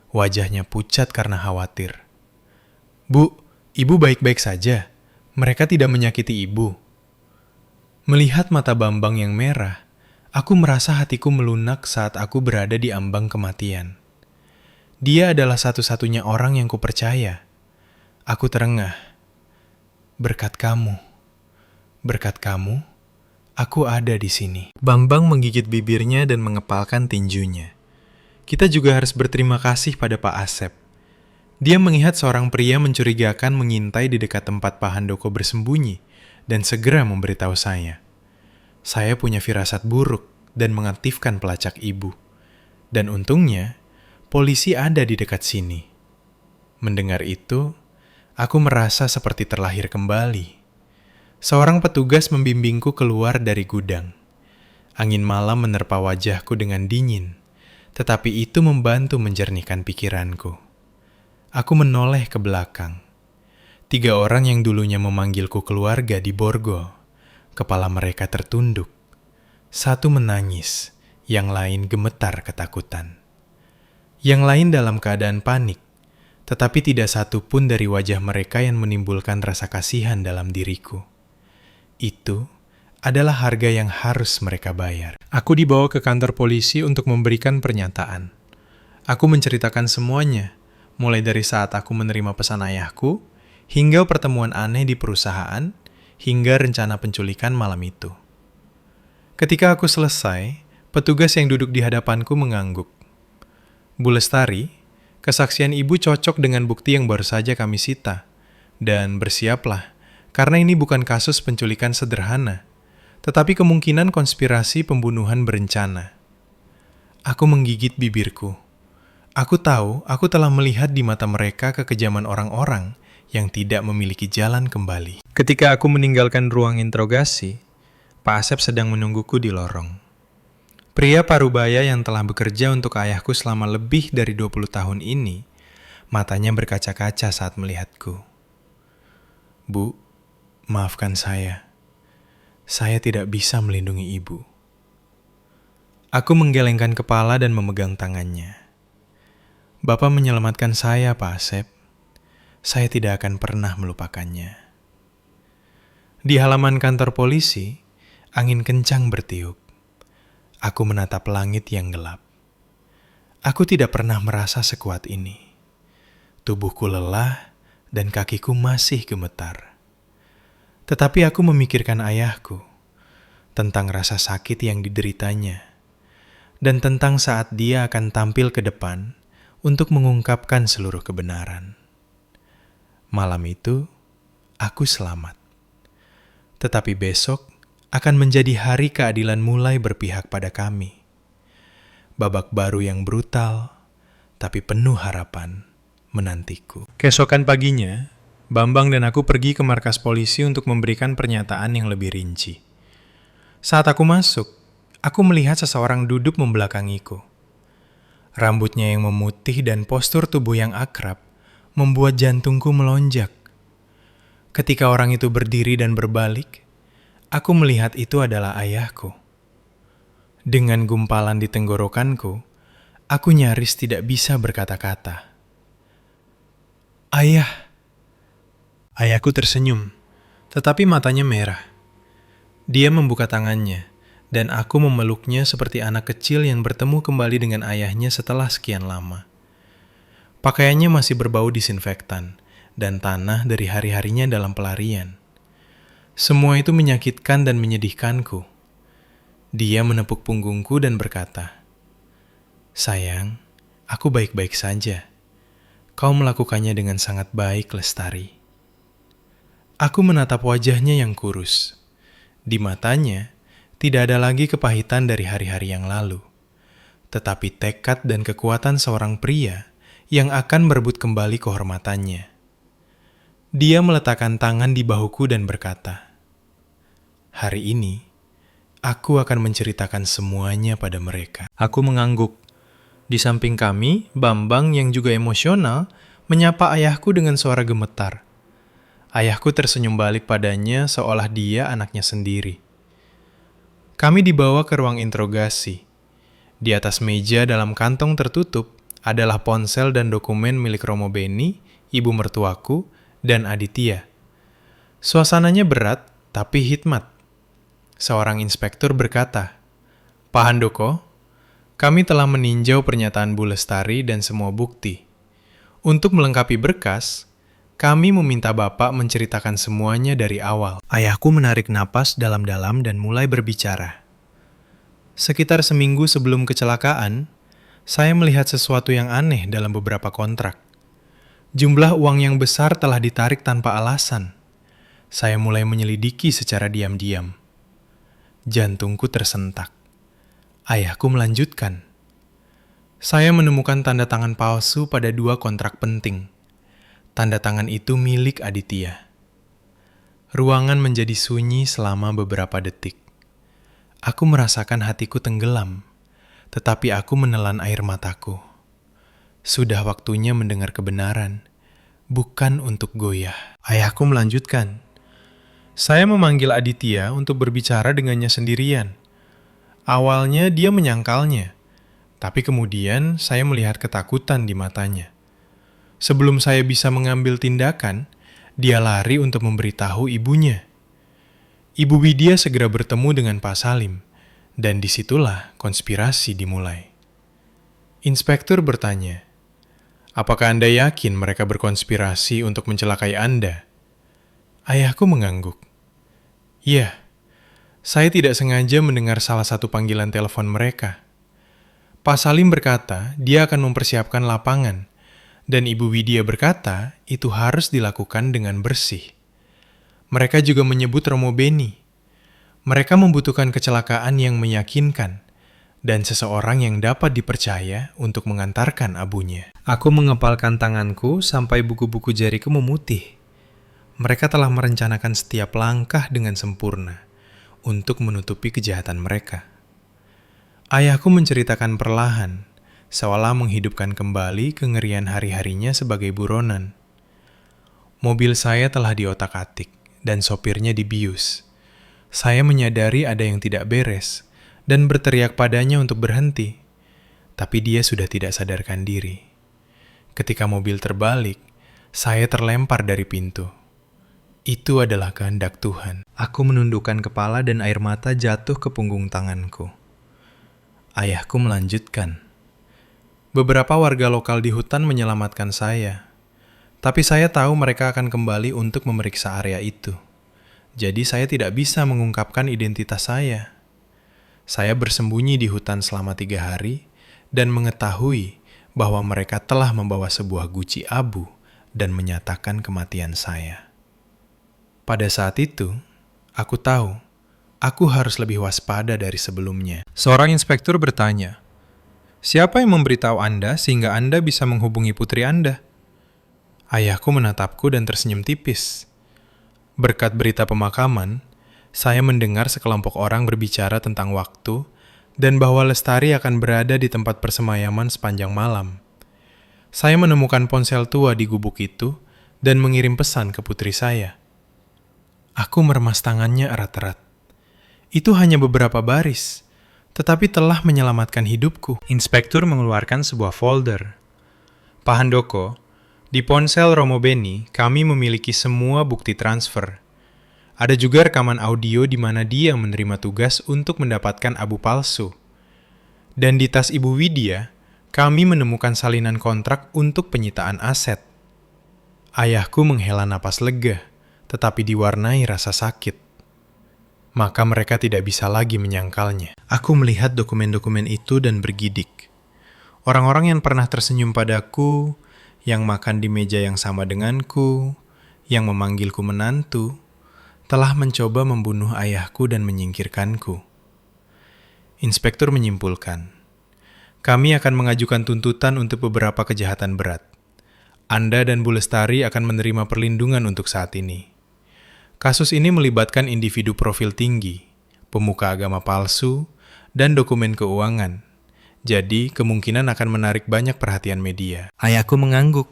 Wajahnya pucat karena khawatir. Bu, ibu baik-baik saja. Mereka tidak menyakiti ibu. Melihat mata Bambang yang merah, aku merasa hatiku melunak saat aku berada di ambang kematian. Dia adalah satu-satunya orang yang kupercaya. Aku terengah. Berkat kamu, aku ada di sini. Bambang menggigit bibirnya dan mengepalkan tinjunya. Kita juga harus berterima kasih pada Pak Asep. Dia melihat seorang pria mencurigakan mengintai di dekat tempat Pak Handoko bersembunyi dan segera memberitahu saya. Saya punya firasat buruk dan mengaktifkan pelacak ibu. Dan untungnya, polisi ada di dekat sini. Mendengar itu, aku merasa seperti terlahir kembali. Seorang petugas membimbingku keluar dari gudang. Angin malam menerpa wajahku dengan dingin, tetapi itu membantu menjernihkan pikiranku. Aku menoleh ke belakang. 3 orang yang dulunya memanggilku keluarga di borgol. Kepala mereka tertunduk. Satu menangis, yang lain gemetar ketakutan. Yang lain dalam keadaan panik, tetapi tidak satu pun dari wajah mereka yang menimbulkan rasa kasihan dalam diriku. Itu adalah harga yang harus mereka bayar. Aku dibawa ke kantor polisi untuk memberikan pernyataan. Aku menceritakan semuanya, mulai dari saat aku menerima pesan ayahku, hingga pertemuan aneh di perusahaan, hingga rencana penculikan malam itu. Ketika aku selesai, petugas yang duduk di hadapanku mengangguk. Bu Lestari, kesaksian ibu cocok dengan bukti yang baru saja kami sita. Dan bersiaplah, karena ini bukan kasus penculikan sederhana, tetapi kemungkinan konspirasi pembunuhan berencana. Aku menggigit bibirku. Aku tahu aku telah melihat di mata mereka kekejaman orang-orang yang tidak memiliki jalan kembali. Ketika aku meninggalkan ruang interogasi, Pak Asep sedang menungguku di lorong. Pria parubaya yang telah bekerja untuk ayahku selama lebih dari 20 tahun ini, matanya berkaca-kaca saat melihatku. Bu, maafkan saya. Saya tidak bisa melindungi ibu. Aku menggelengkan kepala dan memegang tangannya. Bapak menyelamatkan saya, Pak Asep. Saya tidak akan pernah melupakannya. Di halaman kantor polisi, angin kencang bertiup. Aku menatap langit yang gelap. Aku tidak pernah merasa sekuat ini. Tubuhku lelah dan kakiku masih gemetar. Tetapi aku memikirkan ayahku, tentang rasa sakit yang dideritanya, dan tentang saat dia akan tampil ke depan untuk mengungkapkan seluruh kebenaran. Malam itu, aku selamat. Tetapi besok akan menjadi hari keadilan mulai berpihak pada kami. Babak baru yang brutal, tapi penuh harapan, menantiku. Keesokan paginya, Bambang dan aku pergi ke markas polisi untuk memberikan pernyataan yang lebih rinci. Saat aku masuk, aku melihat seseorang duduk membelakangiku. Rambutnya yang memutih dan postur tubuh yang akrab membuat jantungku melonjak. Ketika orang itu berdiri dan berbalik, aku melihat itu adalah ayahku. Dengan gumpalan di tenggorokanku, aku nyaris tidak bisa berkata-kata. Ayah! Ayahku tersenyum, tetapi matanya merah. Dia membuka tangannya, dan aku memeluknya seperti anak kecil yang bertemu kembali dengan ayahnya setelah sekian lama. Pakaiannya masih berbau disinfektan, dan tanah dari hari-harinya dalam pelarian. Semua itu menyakitkan dan menyedihkanku. Dia menepuk punggungku dan berkata, "Sayang, aku baik-baik saja. Kau melakukannya dengan sangat baik, Lestari." Aku menatap wajahnya yang kurus. Di matanya, tidak ada lagi kepahitan dari hari-hari yang lalu, tetapi tekad dan kekuatan seorang pria yang akan merebut kembali kehormatannya. Dia meletakkan tangan di bahuku dan berkata, "Hari ini, aku akan menceritakan semuanya pada mereka." Aku mengangguk. Di samping kami, Bambang yang juga emosional menyapa ayahku dengan suara gemetar. Ayahku tersenyum balik padanya seolah dia anaknya sendiri. Kami dibawa ke ruang interogasi. Di atas meja dalam kantong tertutup adalah ponsel dan dokumen milik Romo Beni, ibu mertuaku, dan Aditya. Suasananya berat, tapi hikmat. Seorang inspektur berkata, "Pak Handoko, kami telah meninjau pernyataan Bu Lestari dan semua bukti. Untuk melengkapi berkas, kami meminta Bapak menceritakan semuanya dari awal." Ayahku menarik napas dalam-dalam dan mulai berbicara. Sekitar seminggu sebelum kecelakaan, saya melihat sesuatu yang aneh dalam beberapa kontrak. Jumlah uang yang besar telah ditarik tanpa alasan. Saya mulai menyelidiki secara diam-diam. Jantungku tersentak. Ayahku melanjutkan. Saya menemukan tanda tangan palsu pada 2 kontrak penting. Tanda tangan itu milik Aditya. Ruangan menjadi sunyi selama beberapa detik. Aku merasakan hatiku tenggelam, tetapi aku menelan air mataku. Sudah waktunya mendengar kebenaran, bukan untuk goyah. Ayahku melanjutkan. Saya memanggil Aditya untuk berbicara dengannya sendirian. Awalnya dia menyangkalnya, Tapi kemudian saya melihat ketakutan di matanya. Sebelum saya bisa mengambil tindakan, dia lari untuk memberitahu ibunya. Ibu Widya segera bertemu dengan Pak Salim, dan disitulah konspirasi dimulai. Inspektur bertanya, "Apakah Anda yakin mereka berkonspirasi untuk mencelakai Anda?" Ayahku mengangguk. "Iya, saya tidak sengaja mendengar salah satu panggilan telepon mereka." Pak Salim berkata dia akan mempersiapkan lapangan, dan Ibu Widya berkata itu harus dilakukan dengan bersih. Mereka juga menyebut Romo Beni. Mereka membutuhkan kecelakaan yang meyakinkan, dan seseorang yang dapat dipercaya untuk mengantarkan abunya. Aku mengepalkan tanganku sampai buku-buku jariku memutih. Mereka telah merencanakan setiap langkah dengan sempurna untuk menutupi kejahatan mereka. Ayahku menceritakan perlahan, seolah menghidupkan kembali kengerian hari-harinya sebagai buronan. Mobil saya telah diotak-atik, dan sopirnya dibius. Saya menyadari ada yang tidak beres, dan berteriak padanya untuk berhenti. Tapi dia sudah tidak sadarkan diri. Ketika mobil terbalik, saya terlempar dari pintu. Itu adalah kehendak Tuhan. Aku menundukkan kepala dan air mata jatuh ke punggung tanganku. Ayahku melanjutkan. Beberapa warga lokal di hutan menyelamatkan saya. Tapi saya tahu mereka akan kembali untuk memeriksa area itu. Jadi saya tidak bisa mengungkapkan identitas saya. Saya bersembunyi di hutan selama 3 hari dan mengetahui bahwa mereka telah membawa sebuah guci abu dan menyatakan kematian saya. Pada saat itu, aku tahu aku harus lebih waspada dari sebelumnya. Seorang inspektur bertanya, "Siapa yang memberitahu Anda sehingga Anda bisa menghubungi putri Anda?" Ayahku menatapku dan tersenyum tipis. Berkat berita pemakaman, saya mendengar sekelompok orang berbicara tentang waktu dan bahwa Lestari akan berada di tempat persemayaman sepanjang malam. Saya menemukan ponsel tua di gubuk itu dan mengirim pesan ke putri saya. Aku meremas tangannya erat-erat. Itu hanya beberapa baris, tetapi telah menyelamatkan hidupku. Inspektur mengeluarkan sebuah folder. "Pak Handoko, di ponsel Romo Beni, kami memiliki semua bukti transfer. Ada juga rekaman audio di mana dia menerima tugas untuk mendapatkan abu palsu. Dan di tas Ibu Widya, kami menemukan salinan kontrak untuk penyitaan aset." Ayahku menghela napas lega, tetapi diwarnai rasa sakit. Maka mereka tidak bisa lagi menyangkalnya. Aku melihat dokumen-dokumen itu dan bergidik. Orang-orang yang pernah tersenyum padaku, yang makan di meja yang sama denganku, yang memanggilku menantu, telah mencoba membunuh ayahku dan menyingkirkanku. Inspektur menyimpulkan, "Kami akan mengajukan tuntutan untuk beberapa kejahatan berat. Anda dan Bu Lestari akan menerima perlindungan untuk saat ini. Kasus ini melibatkan individu profil tinggi, pemuka agama palsu, dan dokumen keuangan. Jadi, kemungkinan akan menarik banyak perhatian media." Ayahku mengangguk,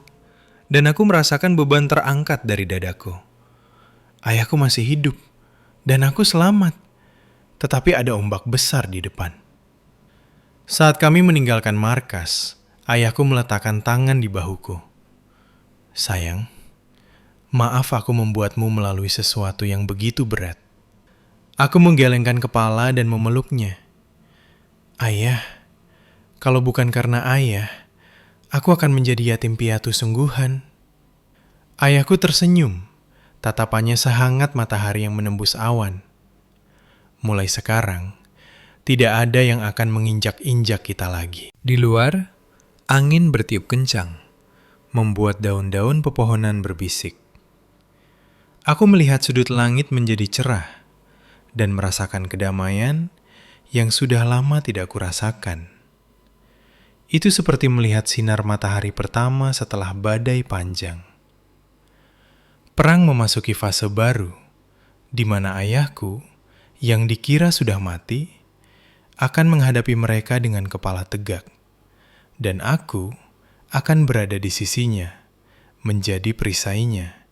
dan aku merasakan beban terangkat dari dadaku. Ayahku masih hidup, dan aku selamat. Tetapi ada ombak besar di depan. Saat kami meninggalkan markas, ayahku meletakkan tangan di bahuku. "Sayang, maaf aku membuatmu melalui sesuatu yang begitu berat." Aku menggelengkan kepala dan memeluknya. "Ayah, kalau bukan karena ayah, aku akan menjadi yatim piatu sungguhan." Ayahku tersenyum, tatapannya sehangat matahari yang menembus awan. "Mulai sekarang, tidak ada yang akan menginjak-injak kita lagi." Di luar, angin bertiup kencang, membuat daun-daun pepohonan berbisik. Aku melihat sudut langit menjadi cerah dan merasakan kedamaian yang sudah lama tidak kurasakan. Itu seperti melihat sinar matahari pertama setelah badai panjang. Perang memasuki fase baru, di mana ayahku, yang dikira sudah mati, akan menghadapi mereka dengan kepala tegak, dan aku akan berada di sisinya, menjadi perisainya,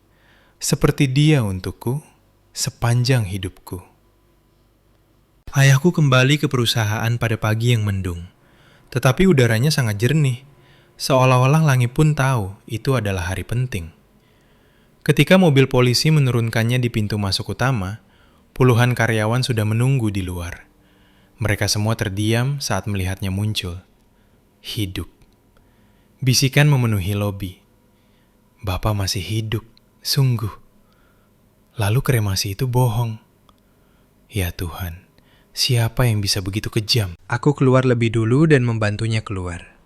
seperti dia untukku sepanjang hidupku. Ayahku kembali ke perusahaan pada pagi yang mendung. Tetapi udaranya sangat jernih, seolah-olah langit pun tahu itu adalah hari penting. Ketika mobil polisi menurunkannya di pintu masuk utama, puluhan karyawan sudah menunggu di luar. Mereka semua terdiam saat melihatnya muncul. Hidup. Bisikan memenuhi lobi. Bapak masih hidup, sungguh. Lalu kremasi itu bohong. Ya Tuhan, siapa yang bisa begitu kejam? Aku keluar lebih dulu dan membantunya keluar.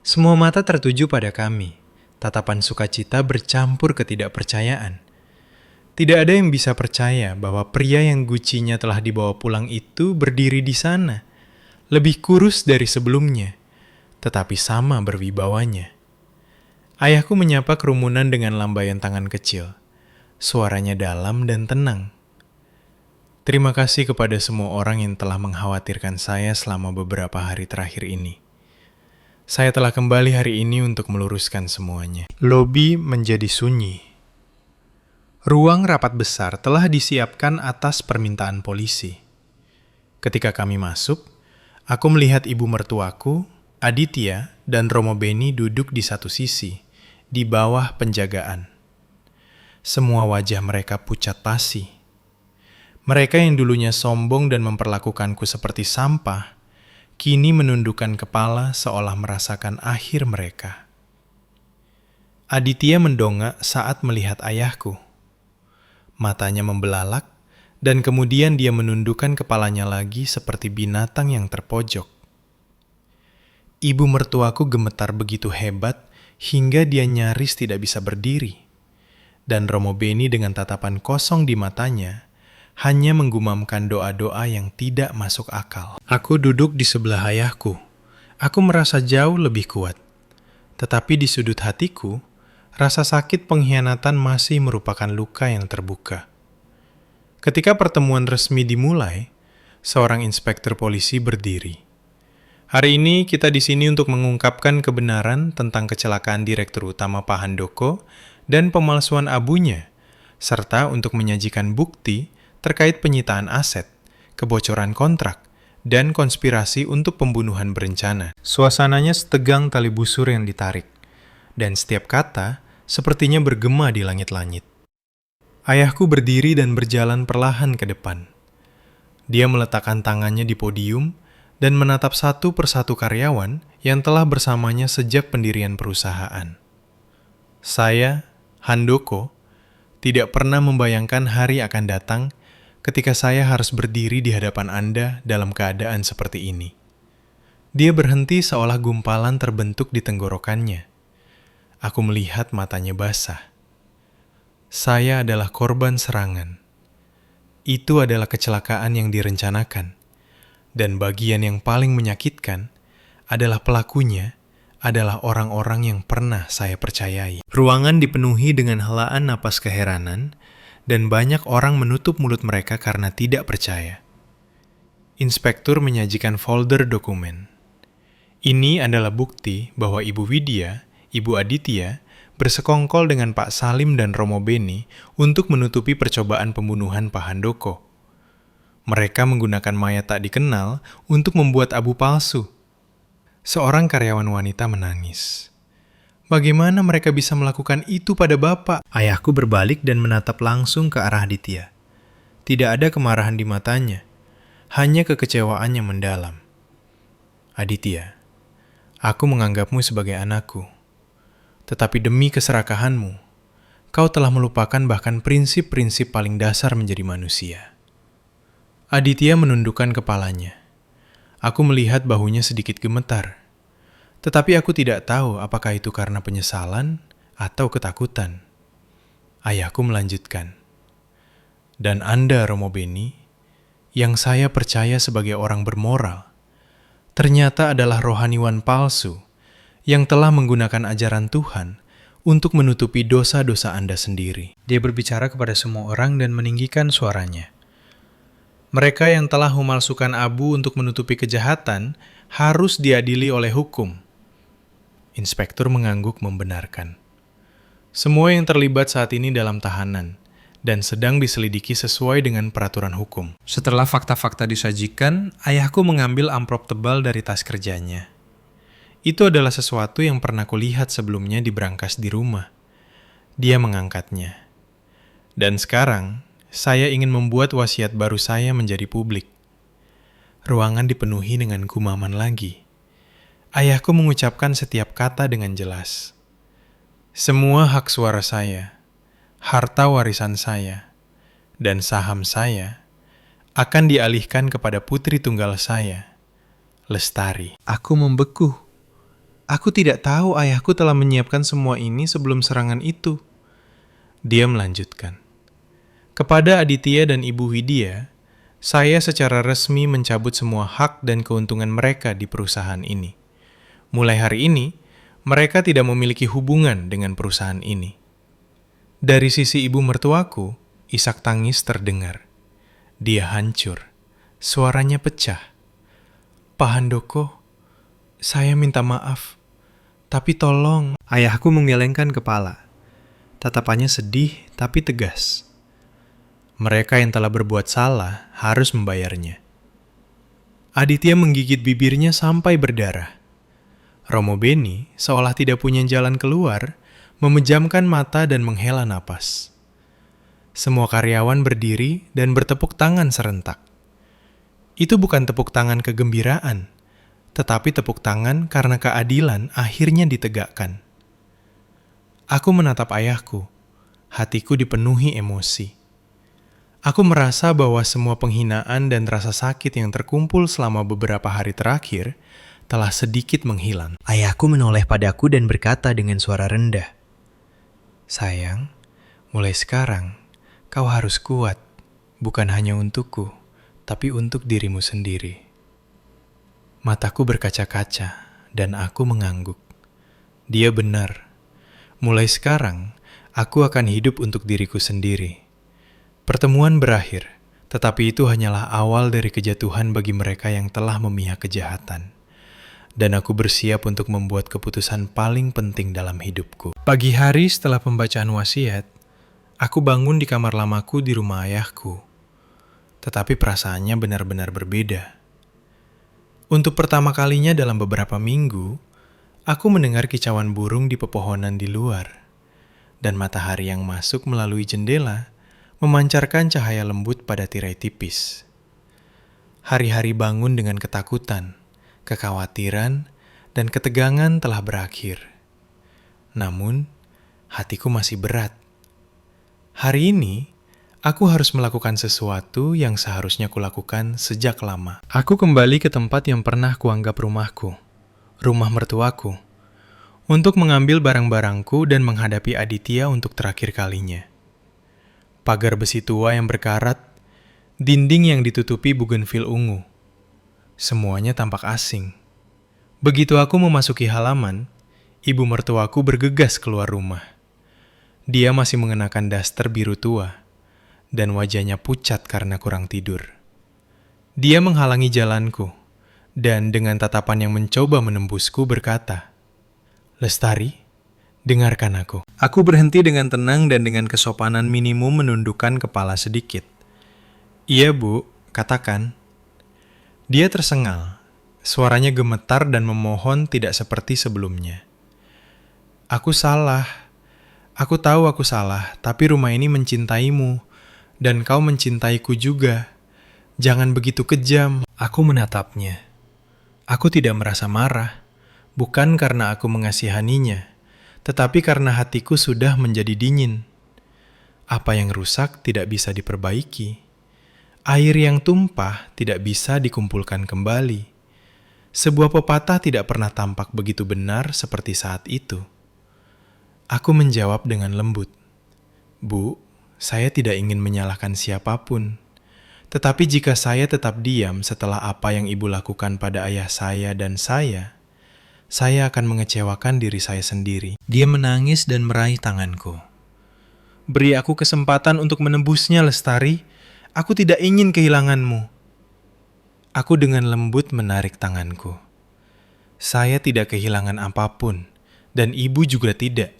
Semua mata tertuju pada kami. Tatapan sukacita bercampur ketidakpercayaan. Tidak ada yang bisa percaya bahwa pria yang gucinya telah dibawa pulang itu berdiri di sana. Lebih kurus dari sebelumnya, tetapi sama berwibawanya. Ayahku menyapa kerumunan dengan lambaian tangan kecil. Suaranya dalam dan tenang. Terima kasih kepada semua orang yang telah mengkhawatirkan saya selama beberapa hari terakhir ini. Saya telah kembali hari ini untuk meluruskan semuanya. Lobi menjadi sunyi. Ruang rapat besar telah disiapkan atas permintaan polisi. Ketika kami masuk, aku melihat ibu mertuaku, Aditya, dan Romo Beni duduk di satu sisi, di bawah penjagaan. Semua wajah mereka pucat pasi. Mereka yang dulunya sombong dan memperlakukanku seperti sampah, kini menundukkan kepala seolah merasakan akhir mereka. Aditya mendongak saat melihat ayahku. Matanya membelalak, dan kemudian dia menundukkan kepalanya lagi seperti binatang yang terpojok. Ibu mertuaku gemetar begitu hebat hingga dia nyaris tidak bisa berdiri. Dan Romo Beni dengan tatapan kosong di matanya hanya menggumamkan doa-doa yang tidak masuk akal. Aku duduk di sebelah ayahku. Aku merasa jauh lebih kuat. Tetapi di sudut hatiku, rasa sakit pengkhianatan masih merupakan luka yang terbuka. Ketika pertemuan resmi dimulai, seorang inspektur polisi berdiri. Hari ini kita di sini untuk mengungkapkan kebenaran tentang kecelakaan Direktur Utama Pak Handoko dan pemalsuan abunya, serta untuk menyajikan bukti terkait penyitaan aset, kebocoran kontrak, dan konspirasi untuk pembunuhan berencana. Suasananya setegang tali busur yang ditarik, dan setiap kata sepertinya bergema di langit-langit. Ayahku berdiri dan berjalan perlahan ke depan. Dia meletakkan tangannya di podium dan menatap satu persatu karyawan yang telah bersamanya sejak pendirian perusahaan. Saya, Handoko, tidak pernah membayangkan hari akan datang ketika saya harus berdiri di hadapan Anda dalam keadaan seperti ini. Dia berhenti seolah gumpalan terbentuk di tenggorokannya. Aku melihat matanya basah. Saya adalah korban serangan. Itu adalah kecelakaan yang direncanakan. Dan bagian yang paling menyakitkan adalah pelakunya adalah orang-orang yang pernah saya percayai. Ruangan dipenuhi dengan helaan napas keheranan, dan banyak orang menutup mulut mereka karena tidak percaya. Inspektur menyajikan folder dokumen. Ini adalah bukti bahwa Ibu Widya, Ibu Aditya, bersekongkol dengan Pak Salim dan Romo Beni untuk menutupi percobaan pembunuhan Pak Handoko. Mereka menggunakan mayat tak dikenal untuk membuat abu palsu. Seorang karyawan wanita menangis. Bagaimana mereka bisa melakukan itu pada Bapak? Ayahku berbalik dan menatap langsung ke arah Aditya. Tidak ada kemarahan di matanya, hanya kekecewaan yang mendalam. Aditya, aku menganggapmu sebagai anakku. Tetapi demi keserakahanmu, kau telah melupakan bahkan prinsip-prinsip paling dasar menjadi manusia. Aditya menundukkan kepalanya. Aku melihat bahunya sedikit gemetar. Tetapi aku tidak tahu apakah itu karena penyesalan atau ketakutan. Ayahku melanjutkan. Dan Anda, Romo Beni, yang saya percaya sebagai orang bermoral, ternyata adalah rohaniwan palsu yang telah menggunakan ajaran Tuhan untuk menutupi dosa-dosa Anda sendiri. Dia berbicara kepada semua orang dan meninggikan suaranya. Mereka yang telah memalsukan abu untuk menutupi kejahatan harus diadili oleh hukum. Inspektur mengangguk membenarkan. Semua yang terlibat saat ini dalam tahanan dan sedang diselidiki sesuai dengan peraturan hukum. Setelah fakta-fakta disajikan, ayahku mengambil amplop tebal dari tas kerjanya. Itu adalah sesuatu yang pernah kulihat sebelumnya di brankas di rumah. Dia mengangkatnya. Dan sekarang, saya ingin membuat wasiat baru saya menjadi publik. Ruangan dipenuhi dengan gumaman lagi. Ayahku mengucapkan setiap kata dengan jelas. Semua hak suara saya, harta warisan saya, dan saham saya akan dialihkan kepada putri tunggal saya, Lestari. Aku membeku. Aku tidak tahu ayahku telah menyiapkan semua ini sebelum serangan itu. Dia melanjutkan. Kepada Aditya dan Ibu Widya, saya secara resmi mencabut semua hak dan keuntungan mereka di perusahaan ini. Mulai hari ini, mereka tidak memiliki hubungan dengan perusahaan ini. Dari sisi ibu mertuaku, isak tangis terdengar. Dia hancur. Suaranya pecah. Pak Handoko, saya minta maaf. Tapi tolong. Ayahku menggelengkan kepala. Tatapannya sedih tapi tegas. Mereka yang telah berbuat salah harus membayarnya. Aditya menggigit bibirnya sampai berdarah. Romo Beni, seolah tidak punya jalan keluar, memejamkan mata dan menghela napas. Semua karyawan berdiri dan bertepuk tangan serentak. Itu bukan tepuk tangan kegembiraan, tetapi tepuk tangan karena keadilan akhirnya ditegakkan. Aku menatap ayahku, hatiku dipenuhi emosi. Aku merasa bahwa semua penghinaan dan rasa sakit yang terkumpul selama beberapa hari terakhir telah sedikit menghilang. Ayahku menoleh padaku dan berkata dengan suara rendah, "Sayang, mulai sekarang kau harus kuat, bukan hanya untukku, tapi untuk dirimu sendiri." Mataku berkaca-kaca dan aku mengangguk. Dia benar. Mulai sekarang, aku akan hidup untuk diriku sendiri. Pertemuan berakhir, tetapi itu hanyalah awal dari kejatuhan bagi mereka yang telah memihak kejahatan. Dan aku bersiap untuk membuat keputusan paling penting dalam hidupku. Pagi hari setelah pembacaan wasiat, aku bangun di kamar lamaku di rumah ayahku. Tetapi perasaannya benar-benar berbeda. Untuk pertama kalinya dalam beberapa minggu, aku mendengar kicauan burung di pepohonan di luar. Dan matahari yang masuk melalui jendela memancarkan cahaya lembut pada tirai tipis. Hari-hari bangun dengan ketakutan, kekhawatiran, dan ketegangan telah berakhir. Namun, hatiku masih berat. Hari ini, aku harus melakukan sesuatu yang seharusnya kulakukan sejak lama. Aku kembali ke tempat yang pernah kuanggap rumahku, rumah mertuaku, untuk mengambil barang-barangku dan menghadapi Aditya untuk terakhir kalinya. Pagar besi tua yang berkarat, dinding yang ditutupi bugenvil ungu. Semuanya tampak asing. Begitu aku memasuki halaman, ibu mertuaku bergegas keluar rumah. Dia masih mengenakan daster biru tua, dan wajahnya pucat karena kurang tidur. Dia menghalangi jalanku, dan dengan tatapan yang mencoba menembusku berkata, "Lestari, dengarkan aku." Aku berhenti dengan tenang dan dengan kesopanan minimum menundukkan kepala sedikit. "Iya, Bu, katakan." Dia tersengal. Suaranya gemetar dan memohon tidak seperti sebelumnya. "Aku salah. Aku tahu aku salah, tapi rumah ini mencintaimu, dan kau mencintaiku juga. Jangan begitu kejam." Aku menatapnya. Aku tidak merasa marah, bukan karena aku mengasihaninya, tetapi karena hatiku sudah menjadi dingin. Apa yang rusak tidak bisa diperbaiki. Air yang tumpah tidak bisa dikumpulkan kembali. Sebuah pepatah tidak pernah tampak begitu benar seperti saat itu. Aku menjawab dengan lembut, "Bu, saya tidak ingin menyalahkan siapapun. Tetapi jika saya tetap diam setelah apa yang ibu lakukan pada ayah saya dan saya akan mengecewakan diri saya sendiri." Dia menangis dan meraih tanganku. "Beri aku kesempatan untuk menembusnya, Lestari. Aku tidak ingin kehilanganmu." Aku dengan lembut menarik tanganku. Saya tidak kehilangan apapun, dan ibu juga tidak.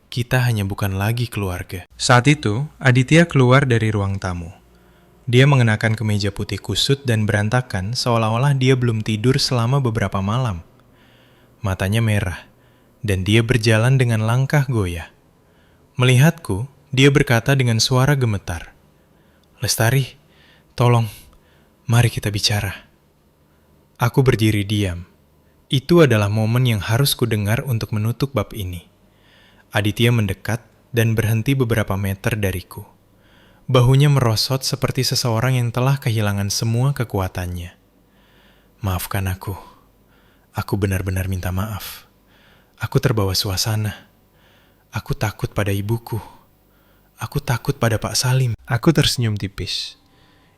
Kita hanya bukan lagi keluarga. Saat itu, Aditya keluar dari ruang tamu. Dia mengenakan kemeja putih kusut dan berantakan seolah-olah dia belum tidur selama beberapa malam. Matanya merah, dan dia berjalan dengan langkah goyah. Melihatku, dia berkata dengan suara gemetar, "Lestari, tolong, mari kita bicara." Aku berdiri diam. Itu adalah momen yang harus kudengar untuk menutup bab ini. Aditya mendekat dan berhenti beberapa meter dariku. Bahunya merosot seperti seseorang yang telah kehilangan semua kekuatannya. "Maafkan aku. Aku benar-benar minta maaf. Aku terbawa suasana. Aku takut pada ibuku. Aku takut pada Pak Salim." Aku tersenyum tipis.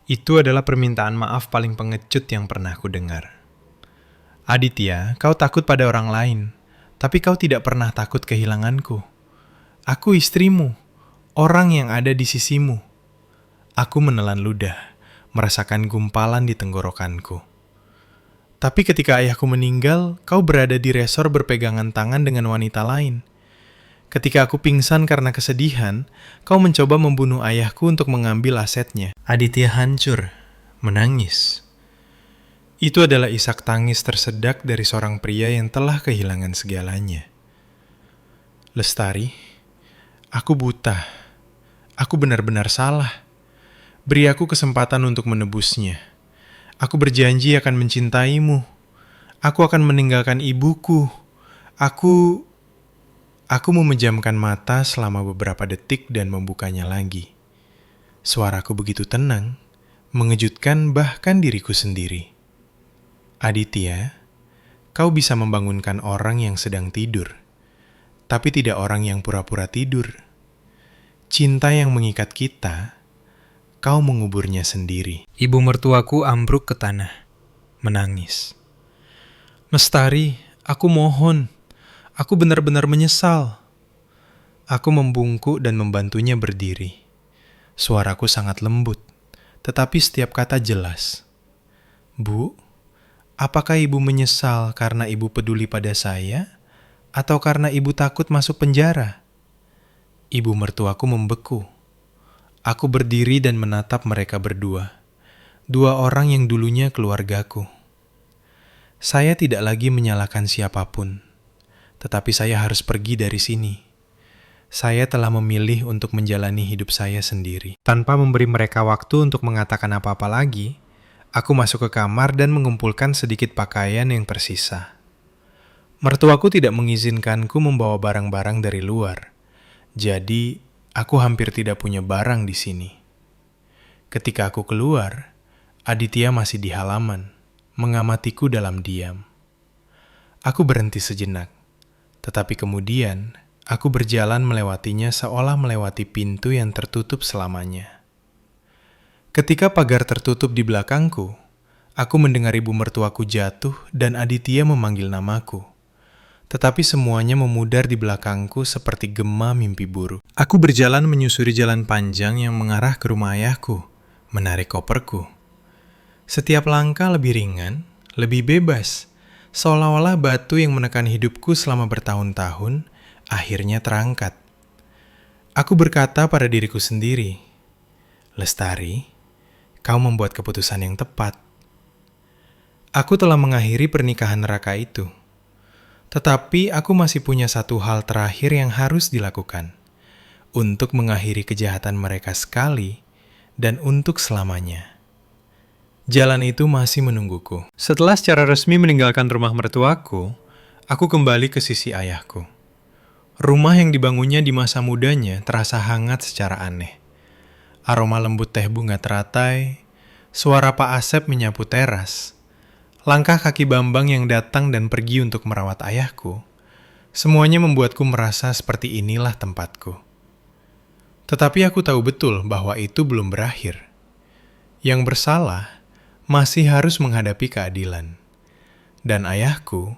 Itu adalah permintaan maaf paling pengecut yang pernah ku dengar. "Aditya, kau takut pada orang lain, tapi kau tidak pernah takut kehilanganku. Aku istrimu, orang yang ada di sisimu." Aku menelan ludah, merasakan gumpalan di tenggorokanku. "Tapi ketika ayahku meninggal, kau berada di resor berpegangan tangan dengan wanita lain. Ketika aku pingsan karena kesedihan, kau mencoba membunuh ayahku untuk mengambil asetnya." Aditya hancur, menangis. Itu adalah isak tangis tersedak dari seorang pria yang telah kehilangan segalanya. "Lestari, aku buta. Aku benar-benar salah. Beri aku kesempatan untuk menebusnya. Aku berjanji akan mencintaimu. Aku akan meninggalkan ibuku. Aku memejamkan mata selama beberapa detik dan membukanya lagi. Suaraku begitu tenang, mengejutkan bahkan diriku sendiri. "Aditya, kau bisa membangunkan orang yang sedang tidur, tapi tidak orang yang pura-pura tidur. Cinta yang mengikat kita, kau menguburnya sendiri." Ibu mertuaku ambruk ke tanah, menangis. "Lestari, aku mohon. Aku benar-benar menyesal." Aku membungkuk dan membantunya berdiri. Suaraku sangat lembut, tetapi setiap kata jelas. "Bu, apakah ibu menyesal karena ibu peduli pada saya, atau karena ibu takut masuk penjara?" Ibu mertuaku membeku. Aku berdiri dan menatap mereka berdua. Dua orang yang dulunya keluargaku. Saya tidak lagi menyalahkan siapapun, tetapi saya harus pergi dari sini. Saya telah memilih untuk menjalani hidup saya sendiri. Tanpa memberi mereka waktu untuk mengatakan apa-apa lagi, aku masuk ke kamar dan mengumpulkan sedikit pakaian yang tersisa. Mertuaku tidak mengizinkanku membawa barang-barang dari luar, jadi aku hampir tidak punya barang di sini. Ketika aku keluar, Aditya masih di halaman, mengamatiku dalam diam. Aku berhenti sejenak, tetapi kemudian aku berjalan melewatinya seolah melewati pintu yang tertutup selamanya. Ketika pagar tertutup di belakangku, aku mendengar ibu mertuaku jatuh dan Aditya memanggil namaku. Tetapi semuanya memudar di belakangku seperti gema mimpi buruk. Aku berjalan menyusuri jalan panjang yang mengarah ke rumah ayahku, menarik koperku. Setiap langkah lebih ringan, lebih bebas, seolah-olah batu yang menekan hidupku selama bertahun-tahun akhirnya terangkat. Aku berkata pada diriku sendiri, "Lestari, kau membuat keputusan yang tepat." Aku telah mengakhiri pernikahan neraka itu. Tetapi aku masih punya satu hal terakhir yang harus dilakukan. Untuk mengakhiri kejahatan mereka sekali dan untuk selamanya. Jalan itu masih menungguku. Setelah secara resmi meninggalkan rumah mertuaku, aku kembali ke sisi ayahku. Rumah yang dibangunnya di masa mudanya terasa hangat secara aneh. Aroma lembut teh bunga teratai, suara Pak Asep menyapu teras, langkah kaki Bambang yang datang dan pergi untuk merawat ayahku, semuanya membuatku merasa seperti inilah tempatku. Tetapi aku tahu betul bahwa itu belum berakhir. Yang bersalah masih harus menghadapi keadilan. Dan ayahku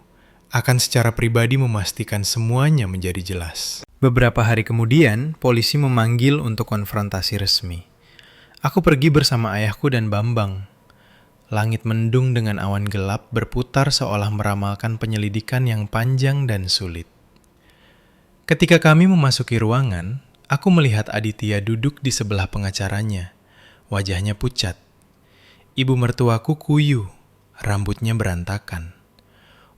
akan secara pribadi memastikan semuanya menjadi jelas. Beberapa hari kemudian, polisi memanggil untuk konfrontasi resmi. Aku pergi bersama ayahku dan Bambang. Langit mendung dengan awan gelap berputar seolah meramalkan penyelidikan yang panjang dan sulit. Ketika kami memasuki ruangan, aku melihat Aditya duduk di sebelah pengacaranya. Wajahnya pucat. Ibu mertuaku kuyu, rambutnya berantakan.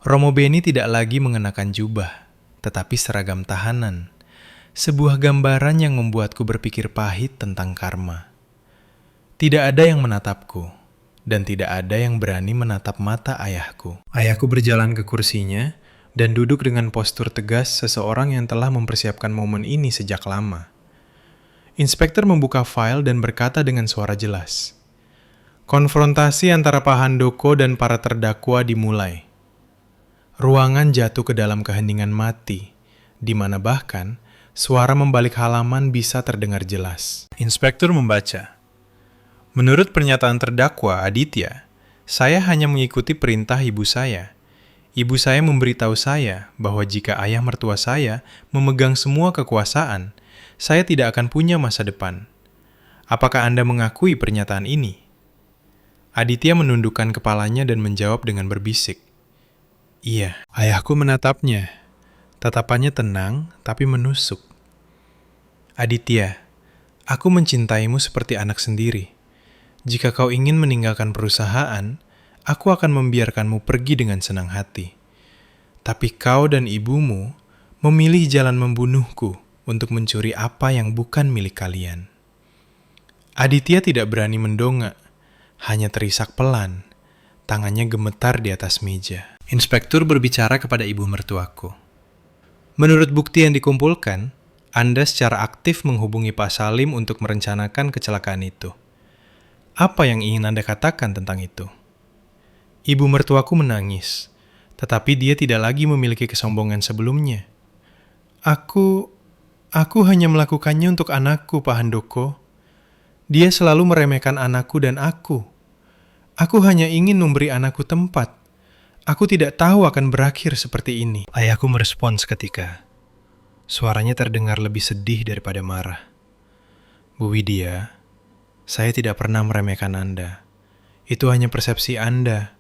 Romo Beni tidak lagi mengenakan jubah, tetapi seragam tahanan. Sebuah gambaran yang membuatku berpikir pahit tentang karma. Tidak ada yang menatapku, dan tidak ada yang berani menatap mata ayahku. Ayahku berjalan ke kursinya, dan duduk dengan postur tegas seseorang yang telah mempersiapkan momen ini sejak lama. Inspektur membuka file dan berkata dengan suara jelas, "Konfrontasi antara Pak Handoko dan para terdakwa dimulai." Ruangan jatuh ke dalam keheningan mati, di mana bahkan suara membalik halaman bisa terdengar jelas. Inspektur membaca, "Menurut pernyataan terdakwa Aditya, saya hanya mengikuti perintah ibu saya. Ibu saya memberitahu saya bahwa jika ayah mertua saya memegang semua kekuasaan, saya tidak akan punya masa depan. Apakah Anda mengakui pernyataan ini?" Aditya menundukkan kepalanya dan menjawab dengan berbisik, "Iya." Ayahku menatapnya. Tatapannya tenang tapi menusuk. "Aditya, aku mencintaimu seperti anak sendiri. Jika kau ingin meninggalkan perusahaan, aku akan membiarkanmu pergi dengan senang hati. Tapi kau dan ibumu memilih jalan membunuhku untuk mencuri apa yang bukan milik kalian." Aditya tidak berani mendongak, hanya terisak pelan. Tangannya gemetar di atas meja. Inspektur berbicara kepada ibu mertuaku. "Menurut bukti yang dikumpulkan, Anda secara aktif menghubungi Pak Salim untuk merencanakan kecelakaan itu. Apa yang ingin Anda katakan tentang itu?" Ibu mertuaku menangis, tetapi dia tidak lagi memiliki kesombongan sebelumnya. Aku hanya melakukannya untuk anakku, Pak Handoko. Dia selalu meremehkan anakku dan aku. Aku hanya ingin memberi anakku tempat. Aku tidak tahu akan berakhir seperti ini." Ayahku merespons seketika. Suaranya terdengar lebih sedih daripada marah. "Bu Widya, saya tidak pernah meremehkan Anda. Itu hanya persepsi Anda.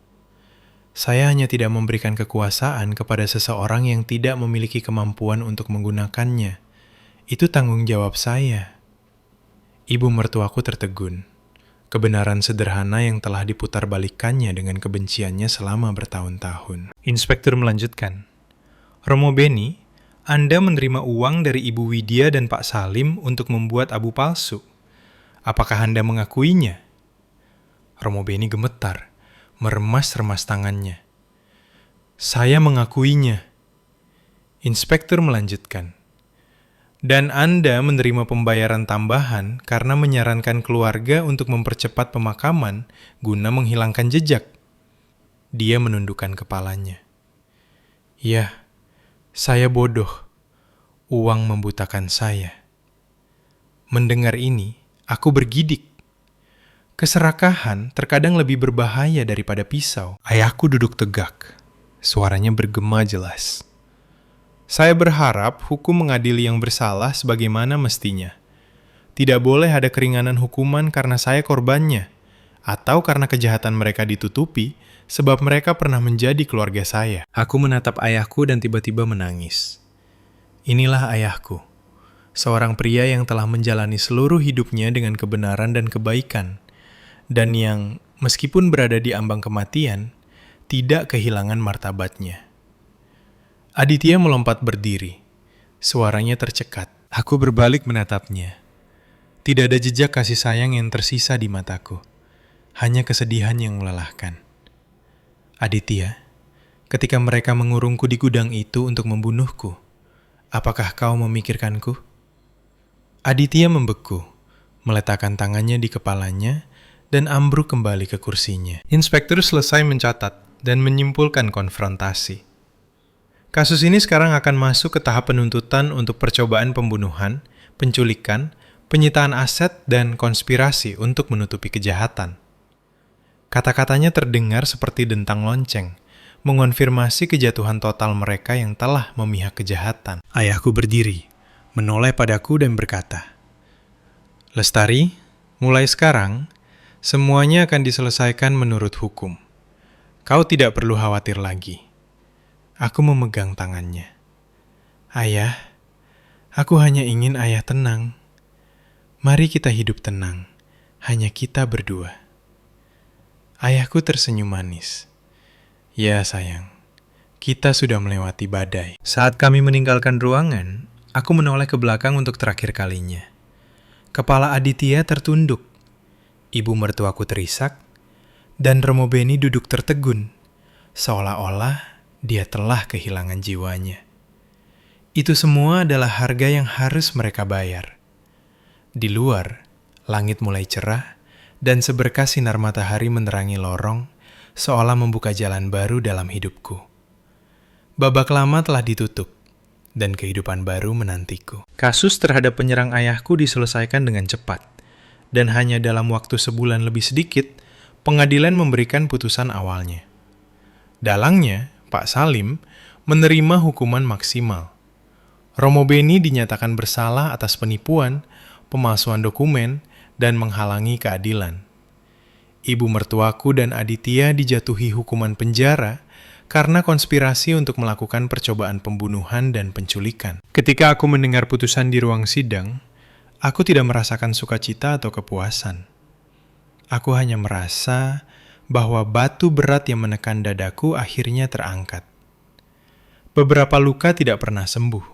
Saya hanya tidak memberikan kekuasaan kepada seseorang yang tidak memiliki kemampuan untuk menggunakannya. Itu tanggung jawab saya." Ibu mertuaku tertegun. Kebenaran sederhana yang telah diputarbalikkannya dengan kebenciannya selama bertahun-tahun. Inspektur melanjutkan, "Romo Beni, Anda menerima uang dari Ibu Widya dan Pak Salim untuk membuat abu palsu. Apakah Anda mengakuinya?" Romo Beni gemetar, meremas-remas tangannya. "Saya mengakuinya." Inspektur melanjutkan, "Dan Anda menerima pembayaran tambahan karena menyarankan keluarga untuk mempercepat pemakaman guna menghilangkan jejak." Dia menundukkan kepalanya. "Ya, saya bodoh. Uang membutakan saya." Mendengar ini, aku bergidik. Keserakahan terkadang lebih berbahaya daripada pisau. Ayahku duduk tegak. Suaranya bergema jelas. "Saya berharap hukum mengadili yang bersalah sebagaimana mestinya. Tidak boleh ada keringanan hukuman karena saya korbannya, atau karena kejahatan mereka ditutupi sebab mereka pernah menjadi keluarga saya." Aku menatap ayahku dan tiba-tiba menangis. Inilah ayahku, seorang pria yang telah menjalani seluruh hidupnya dengan kebenaran dan kebaikan, dan yang, meskipun berada di ambang kematian, tidak kehilangan martabatnya. Aditya melompat berdiri. Suaranya tercekat. Aku berbalik menatapnya. Tidak ada jejak kasih sayang yang tersisa di mataku. Hanya kesedihan yang melelahkan. "Aditya, ketika mereka mengurungku di gudang itu untuk membunuhku, apakah kau memikirkanku?" Aditya membeku, meletakkan tangannya di kepalanya, dan ambruk kembali ke kursinya. Inspektur selesai mencatat dan menyimpulkan konfrontasi. Kasus ini sekarang akan masuk ke tahap penuntutan untuk percobaan pembunuhan, penculikan, penyitaan aset, dan konspirasi untuk menutupi kejahatan. Kata-katanya terdengar seperti dentang lonceng, mengonfirmasi kejatuhan total mereka yang telah memihak kejahatan. Ayahku berdiri, menoleh padaku dan berkata, "Lestari, mulai sekarang, semuanya akan diselesaikan menurut hukum. Kau tidak perlu khawatir lagi." Aku memegang tangannya. "Ayah, aku hanya ingin ayah tenang. Mari kita hidup tenang, hanya kita berdua." Ayahku tersenyum manis. "Ya sayang, kita sudah melewati badai. Saat kami meninggalkan ruangan, aku menoleh ke belakang untuk terakhir kalinya. Kepala Aditya tertunduk, ibu mertuaku terisak, dan Romo Beni duduk tertegun, seolah-olah dia telah kehilangan jiwanya. Itu semua adalah harga yang harus mereka bayar. Di luar, langit mulai cerah, dan seberkas sinar matahari menerangi lorong, seolah membuka jalan baru dalam hidupku. Babak lama telah ditutup, dan kehidupan baru menantiku. Kasus terhadap penyerang ayahku diselesaikan dengan cepat, dan hanya dalam waktu sebulan lebih sedikit, pengadilan memberikan putusan awalnya. Dalangnya, Pak Salim, menerima hukuman maksimal. Romo Beni dinyatakan bersalah atas penipuan, pemalsuan dokumen, dan menghalangi keadilan. Ibu mertuaku dan Aditya dijatuhi hukuman penjara karena konspirasi untuk melakukan percobaan pembunuhan dan penculikan. Ketika aku mendengar putusan di ruang sidang, aku tidak merasakan sukacita atau kepuasan. Aku hanya merasa bahwa batu berat yang menekan dadaku akhirnya terangkat. Beberapa luka tidak pernah sembuh,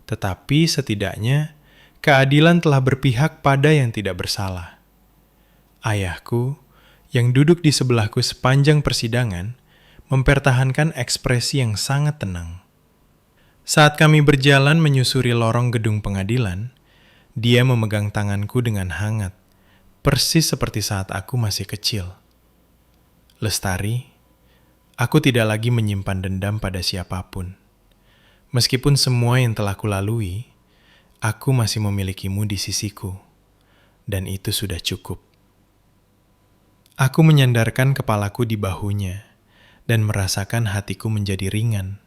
tetapi setidaknya keadilan telah berpihak pada yang tidak bersalah. Ayahku, yang duduk di sebelahku sepanjang persidangan, mempertahankan ekspresi yang sangat tenang. Saat kami berjalan menyusuri lorong gedung pengadilan, dia memegang tanganku dengan hangat, persis seperti saat aku masih kecil. Lestari, aku tidak lagi menyimpan dendam pada siapapun. Meskipun semua yang telah kulalui, aku masih memilikimu di sisiku, dan itu sudah cukup. Aku menyandarkan kepalaku di bahunya, dan merasakan hatiku menjadi ringan.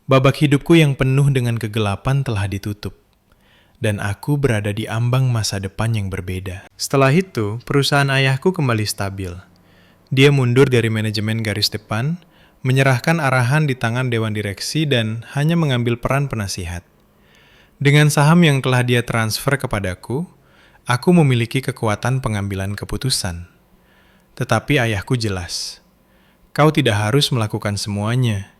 Babak hidupku yang penuh dengan kegelapan telah ditutup, dan aku berada di ambang masa depan yang berbeda. Setelah itu, perusahaan ayahku kembali stabil. Dia mundur dari manajemen garis depan, menyerahkan arahan di tangan dewan direksi dan hanya mengambil peran penasihat. Dengan saham yang telah dia transfer kepadaku, aku memiliki kekuatan pengambilan keputusan. Tetapi ayahku jelas, kau tidak harus melakukan semuanya.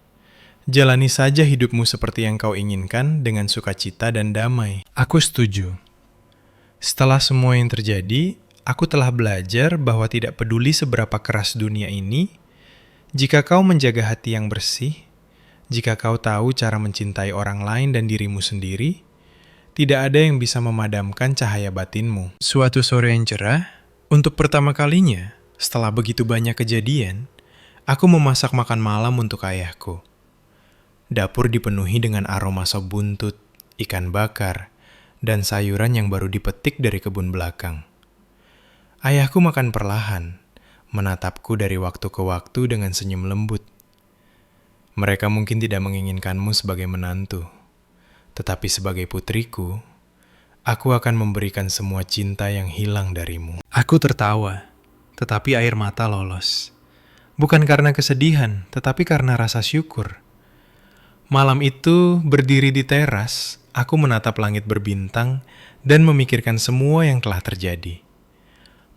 Jalani saja hidupmu seperti yang kau inginkan dengan sukacita dan damai. Aku setuju. Setelah semua yang terjadi, aku telah belajar bahwa tidak peduli seberapa keras dunia ini, jika kau menjaga hati yang bersih, jika kau tahu cara mencintai orang lain dan dirimu sendiri, tidak ada yang bisa memadamkan cahaya batinmu. Suatu sore yang cerah, untuk pertama kalinya, setelah begitu banyak kejadian, aku memasak makan malam untuk ayahku. Dapur dipenuhi dengan aroma sop buntut, ikan bakar, dan sayuran yang baru dipetik dari kebun belakang. Ayahku makan perlahan, menatapku dari waktu ke waktu dengan senyum lembut. Mereka mungkin tidak menginginkanmu sebagai menantu, tetapi sebagai putriku, aku akan memberikan semua cinta yang hilang darimu. Aku tertawa, tetapi air mata lolos. Bukan karena kesedihan, tetapi karena rasa syukur. Malam itu, berdiri di teras, aku menatap langit berbintang dan memikirkan semua yang telah terjadi.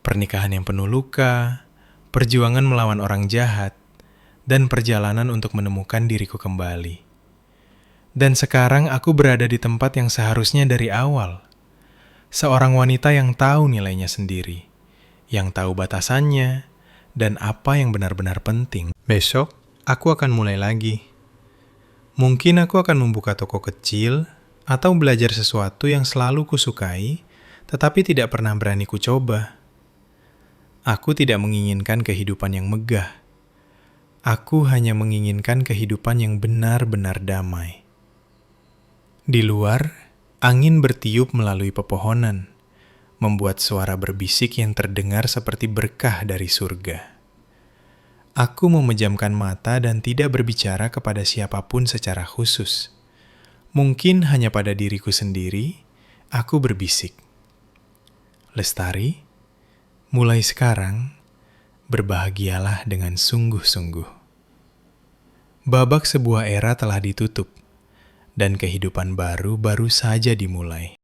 Pernikahan yang penuh luka, perjuangan melawan orang jahat, dan perjalanan untuk menemukan diriku kembali. Dan sekarang aku berada di tempat yang seharusnya dari awal. Seorang wanita yang tahu nilainya sendiri, yang tahu batasannya, dan apa yang benar-benar penting. Besok, aku akan mulai lagi. Mungkin aku akan membuka toko kecil, atau belajar sesuatu yang selalu kusukai, tetapi tidak pernah berani kucoba. Aku tidak menginginkan kehidupan yang megah. Aku hanya menginginkan kehidupan yang benar-benar damai. Di luar, angin bertiup melalui pepohonan, membuat suara berbisik yang terdengar seperti berkah dari surga. Aku memejamkan mata dan tidak berbicara kepada siapapun secara khusus. Mungkin hanya pada diriku sendiri, aku berbisik. Lestari, mulai sekarang, berbahagialah dengan sungguh-sungguh. Babak sebuah era telah ditutup, dan kehidupan baru saja dimulai.